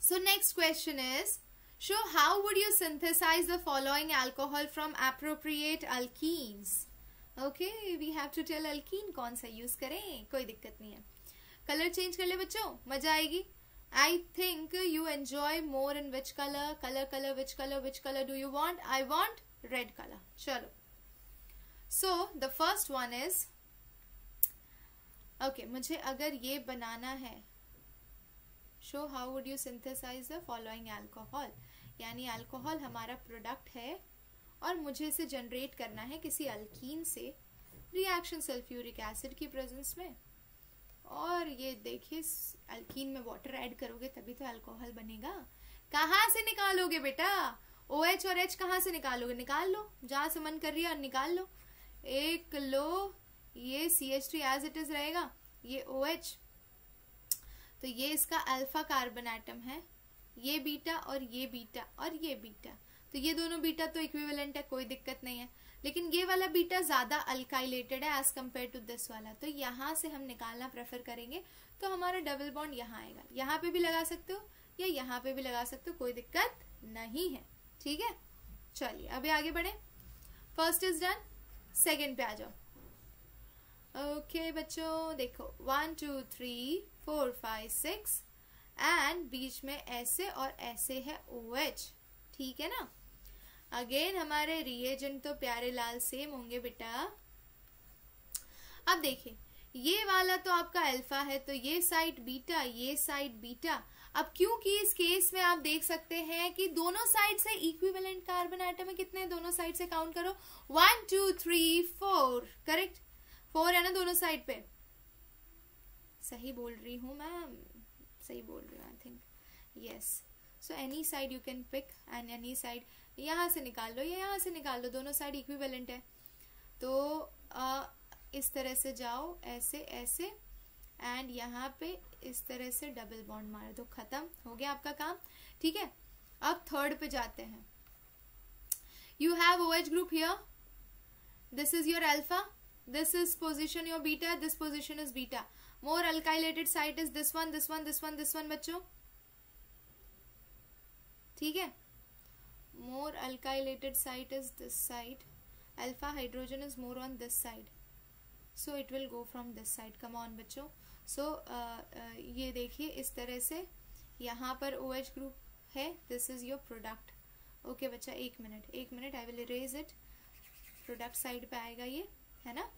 So next question is, show how would you synthesize the following alcohol from appropriate alkenes. Okay, we have to tell alkene कौन सा यूज करें, कोई दिक्कत नहीं है। कलर चेंज कर ले बच्चों, मजा आएगी। I think you enjoy more in which colour, which colour do you want? I want red colour. चलो, so the first one is okay, मुझे अगर ये बनाना है, show how would you synthesize the following alcohol, यानी alcohol हमारा product है और मुझे इसे जनरेट करना है किसी अल्कीन से, रिएक्शन सल्फ्यूरिक एसिड की प्रेजेंस में। और ये देखिए अल्कीन में वाटर ऐड करोगे तभी तो अल्कोहल बनेगा। कहाँ से निकालोगे बेटा? OH और H कहाँ से निकालोगे? निकाल लो, जहां से मन कर रही है और निकाल लो। एक लो, ये CH3 एज इट इज रहेगा, ये OH, तो ये इसका अल्फा कार्बन एटम है, ये बीटा और ये बीटा और ये बीटा, तो ये दोनों बीटा तो इक्विवेलेंट है, कोई दिक्कत नहीं है। लेकिन ये वाला बीटा ज्यादा अल्काइलेटेड है एज कम्पेयर टू दिस वाला, तो यहाँ से हम निकालना प्रेफर करेंगे। तो हमारा डबल बॉन्ड यहाँ आएगा, यहाँ पे भी लगा सकते हो या यहाँ पे भी लगा सकते हो, कोई दिक्कत नहीं है, ठीक है। चलिए अभी आगे बढ़े, फर्स्ट इज डन, सेकेंड पे आ जाओ। ओके बच्चों देखो, 1 2 3 4 5 6 एंड बीच में ऐसे और ऐसे है OH, ठीक है ना। अगेन हमारे रिएजेंट तो प्यारे लाल सेम होंगे बेटा। अब देखिए ये वाला तो आपका अल्फा है, तो ये साइड बीटा, ये साइड बीटा। अब क्योंकि इस केस में आप देख सकते हैं कि दोनों साइड से इक्विवेलेंट कार्बन एटम है, कितने, दोनों साइड से काउंट करो, 1 2 3 4, करेक्ट, 4 है ना दोनों साइड पे। सही बोल रही हूँ मैम, सही बोल रही हूँ I think, yes. So any side you can pick and any side, यहाँ से निकाल लो या यहाँ से निकाल लो, दोनों साइड इक्विवेलेंट है। तो इस तरह से जाओ, ऐसे ऐसे, एंड यहाँ पे इस तरह से डबल बॉन्ड मार दो, खत्म हो गया आपका काम, ठीक है। अब थर्ड पे जाते हैं। You have OH group here, this is your alpha, this is position your beta, this position is beta. More alkylated side is this one, this one, this one, this one बच्चों, ठीक है। More alkylated side is this side, alpha hydrogen is more on this side, so it will go from this side. Come on बच्चों. So ये देखिए इस तरह से यहाँ पर OH ग्रुप है. This is your product. Okay बच्चा, एक minute I will erase it. Product side पे आएगा ये, है ना.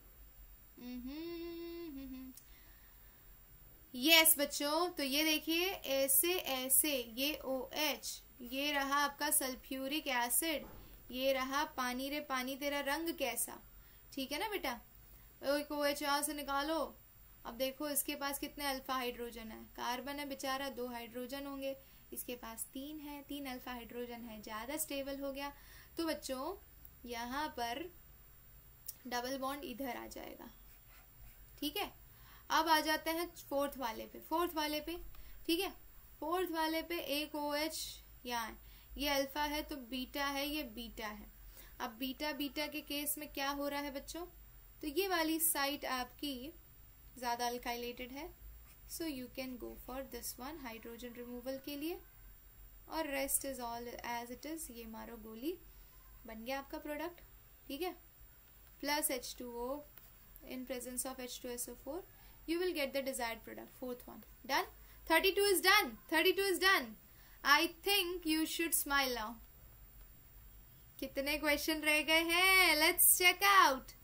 यस बच्चों, तो ये देखिए ऐसे ये OH, ये रहा आपका सल्फ्यूरिक एसिड, ये रहा पानी. रे पानी तेरा रंग कैसा, ठीक है ना बेटा. एक OH यहाँ से निकालो. अब देखो इसके पास कितने अल्फा हाइड्रोजन है. कार्बन है बेचारा, 2 हाइड्रोजन होंगे. इसके पास 3 है, 3 अल्फा हाइड्रोजन है, ज्यादा स्टेबल हो गया. तो बच्चों यहाँ पर डबल बॉन्ड इधर आ जाएगा. ठीक है. अब आ जाते हैं फोर्थ वाले पे. ठीक है. फोर्थ वाले पे एक OH यहाँ है. ये अल्फा है तो बीटा है, ये बीटा है. अब बीटा के केस में क्या हो रहा है बच्चों, तो ये वाली साइट आपकी ज्यादा अल्काइलेटेड है. So you can go for this one hydrogen removal के लिए. और rest is all as it is. ये मारो गोली, बन गया आपका प्रोडक्ट. ठीक है. Plus H2O in presence of H2SO4, you will get the desired product. Fourth one done. 32 is done. I think you should smile now. कितने क्वेश्चन रह गए हैं? Let's check out.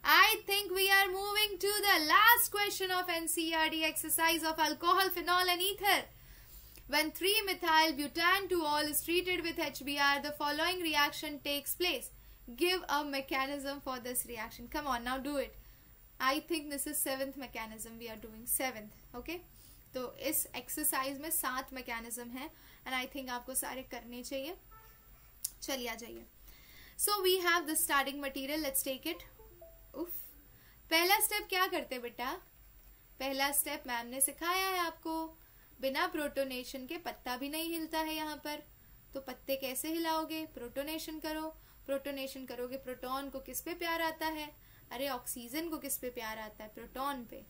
I think we are moving to the last question of NCERT exercise of alcohol, phenol and ether. When 3-methyl butanol is treated with HBr, the following reaction takes place. Give a mechanism for this reaction. Come on, now do it. I think this is 7th mechanism we are doing. 7th. Okay. तो इस exercise में 7 mechanism है and I think आपको सारे करने चाहिए. चलिए आ जाइए. So we have the starting material. Let's take it. उफ. पहला स्टेप क्या करते बेटा? पहला स्टेप मैम ने सिखाया है आपको. बिना प्रोटोनेशन के पत्ता भी नहीं हिलता है यहाँ पर. तो पत्ते कैसे हिलाओगे? प्रोटोनेशन करो. प्रोटोनेशन करोगे, प्रोटॉन को किस पे प्यार आता है? अरे ऑक्सीजन को किस पे प्यार आता है? प्रोटॉन पे.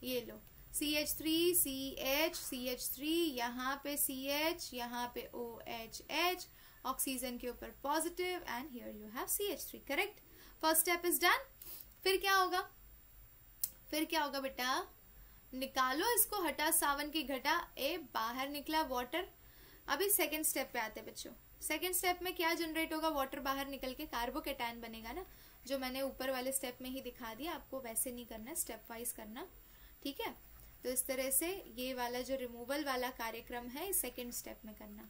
ये लो CH3 CH CH3, यहाँ पे CH, यहाँ पे OH, ऑक्सीजन के ऊपर positive and here you have CH3. Correct. First step is done. फिर क्या होगा बेटा? निकालो इसको, हटा सावन की घटा. बाहर निकला वाटर. अभी सेकेंड स्टेप पे आते हैं बच्चों. सेकेंड स्टेप में क्या जनरेट होगा? वाटर बाहर निकल के कार्बोकेटायन बनेगा ना, जो मैंने ऊपर वाले स्टेप में ही दिखा दिया. आपको वैसे नहीं करना, स्टेप वाइज करना. ठीक है. तो इस तरह से ये वाला जो रिमूवल वाला कार्यक्रम है सेकेंड स्टेप में करना.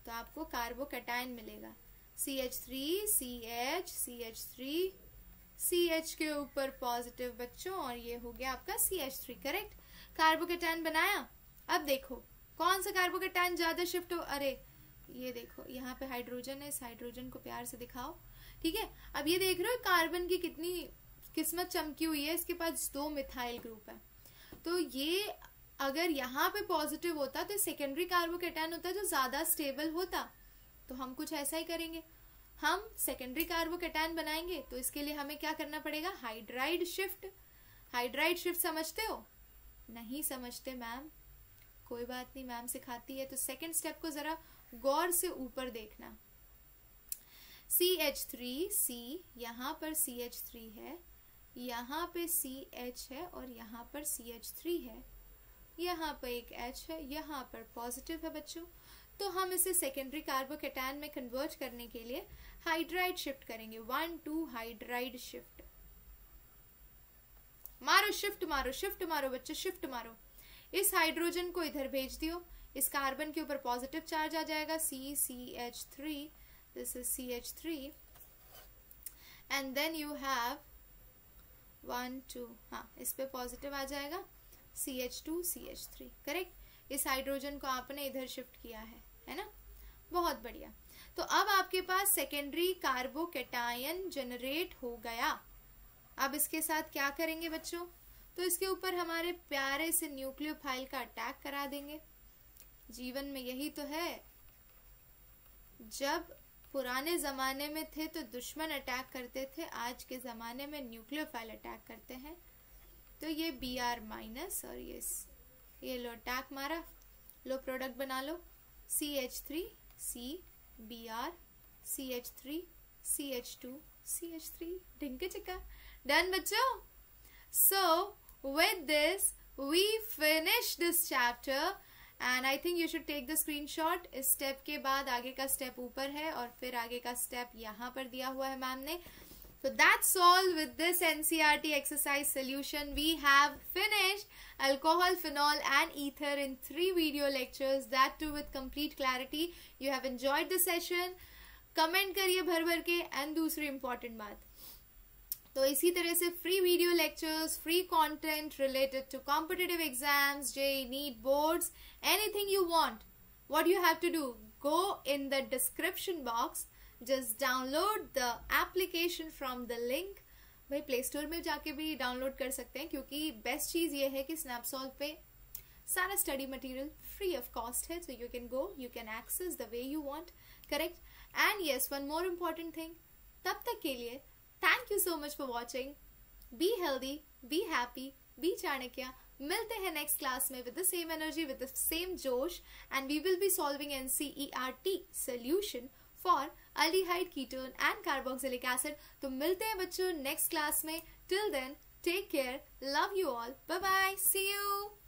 तो आपको कार्बोकेटायन मिलेगा. CH3 CH CH3 CH के ऊपर पॉजिटिव बच्चों, और ये हो गया आपका CH3. करेक्ट. कार्बोकेटायन बनाया. अब देखो कौन सा कार्बोकेटायन ज्यादा शिफ्ट हो. अरे ये देखो यहाँ पे हाइड्रोजन है, इस हाइड्रोजन को प्यार से दिखाओ. ठीक है. अब ये देख रहे हो कार्बन की कितनी किस्मत चमकी हुई है. इसके पास 2 मिथाइल ग्रुप है. तो ये अगर यहाँ पे पॉजिटिव होता तो सेकेंडरी कार्बोकेटायन होता जो ज्यादा स्टेबल होता. तो हम कुछ ऐसा ही करेंगे. हम सेकेंडरी कार्बोकेटायन बनाएंगे. तो इसके लिए हमें क्या करना पड़ेगा? Hydride shift. हाइड्राइड शिफ्ट समझते हो? नहीं समझते मैम, कोई बात नहीं, मैम सिखाती है. तो सेकेंड स्टेप को जरा गौर से ऊपर देखना. CH3C, यहाँ पर CH3 है, यहाँ पे CH है और यहाँ पर CH3 है, यहाँ पर एक H है, यहाँ पर पॉजिटिव है बच्चों. तो हम इसे सेकेंडरी कार्बोकेटायन में कन्वर्ट करने के लिए हाइड्राइड शिफ्ट करेंगे. 1 2 हाइड्राइड शिफ्ट. मारो शिफ्ट मारो, शिफ्ट मारो बच्चों, शिफ्ट मारो. इस हाइड्रोजन को इधर भेज दियो. इस कार्बन के ऊपर पॉजिटिव चार्ज आ जाएगा. CH3, this is CH3 and then you have 1 2, हाँ इस पे पॉजिटिव आ जाएगा. CH2 CH3. करेक्ट. इस हाइड्रोजन को आपने इधर शिफ्ट किया है ना. बहुत बढ़िया. तो अब आपके पास सेकेंडरी कार्बोकेटायन जनरेट हो गया. अब इसके साथ क्या करेंगे बच्चों? तो इसके ऊपर हमारे प्यारे से न्यूक्लियोफाइल का अटैक करा देंगे. जीवन में यही तो है. जब पुराने जमाने में थे तो दुश्मन अटैक करते थे, आज के जमाने में न्यूक्लियोफाइल अटैक करते हैं. तो ये Br- और ये लो अटैक मारा. लो प्रोडक्ट बना लो. CH3 C Br CH3 CH2 CH3. ढिंके चिक्का. डन बच्चों. So with this we finish this chapter and I think you should take the screenshot. इस step के बाद आगे का step ऊपर है और फिर आगे का step यहाँ पर दिया हुआ है मैम ने. So that's all with this NCERT exercise solution. We have finished alcohol, phenol and ether in 3 video lectures, that too with complete clarity. You have enjoyed the session. Comment करिए भर भर के. And दूसरी important बात, तो इसी तरह से free video lectures, free content related to competitive exams, JEE, NEET, boards, anything you want. What you have to do, go in the description box. Just download the application from the link. भाई play store में जाके भी download कर सकते हैं क्योंकि best चीज ये है कि स्नैपसॉल्व पे सारा study material free of cost है. So you can go, you can access the way you want. Correct. And yes, one more important thing, तब तक के लिए thank you so much for watching. Be healthy, be happy, be Chanakya. मिलते हैं next class में with the same energy, with the same जोश, and we will be solving NCERT solution for aldehyde, ketone and carboxylic acid. तो मिलते हैं बच्चों next class में. Till then, take care. Love you all. Bye bye. See you.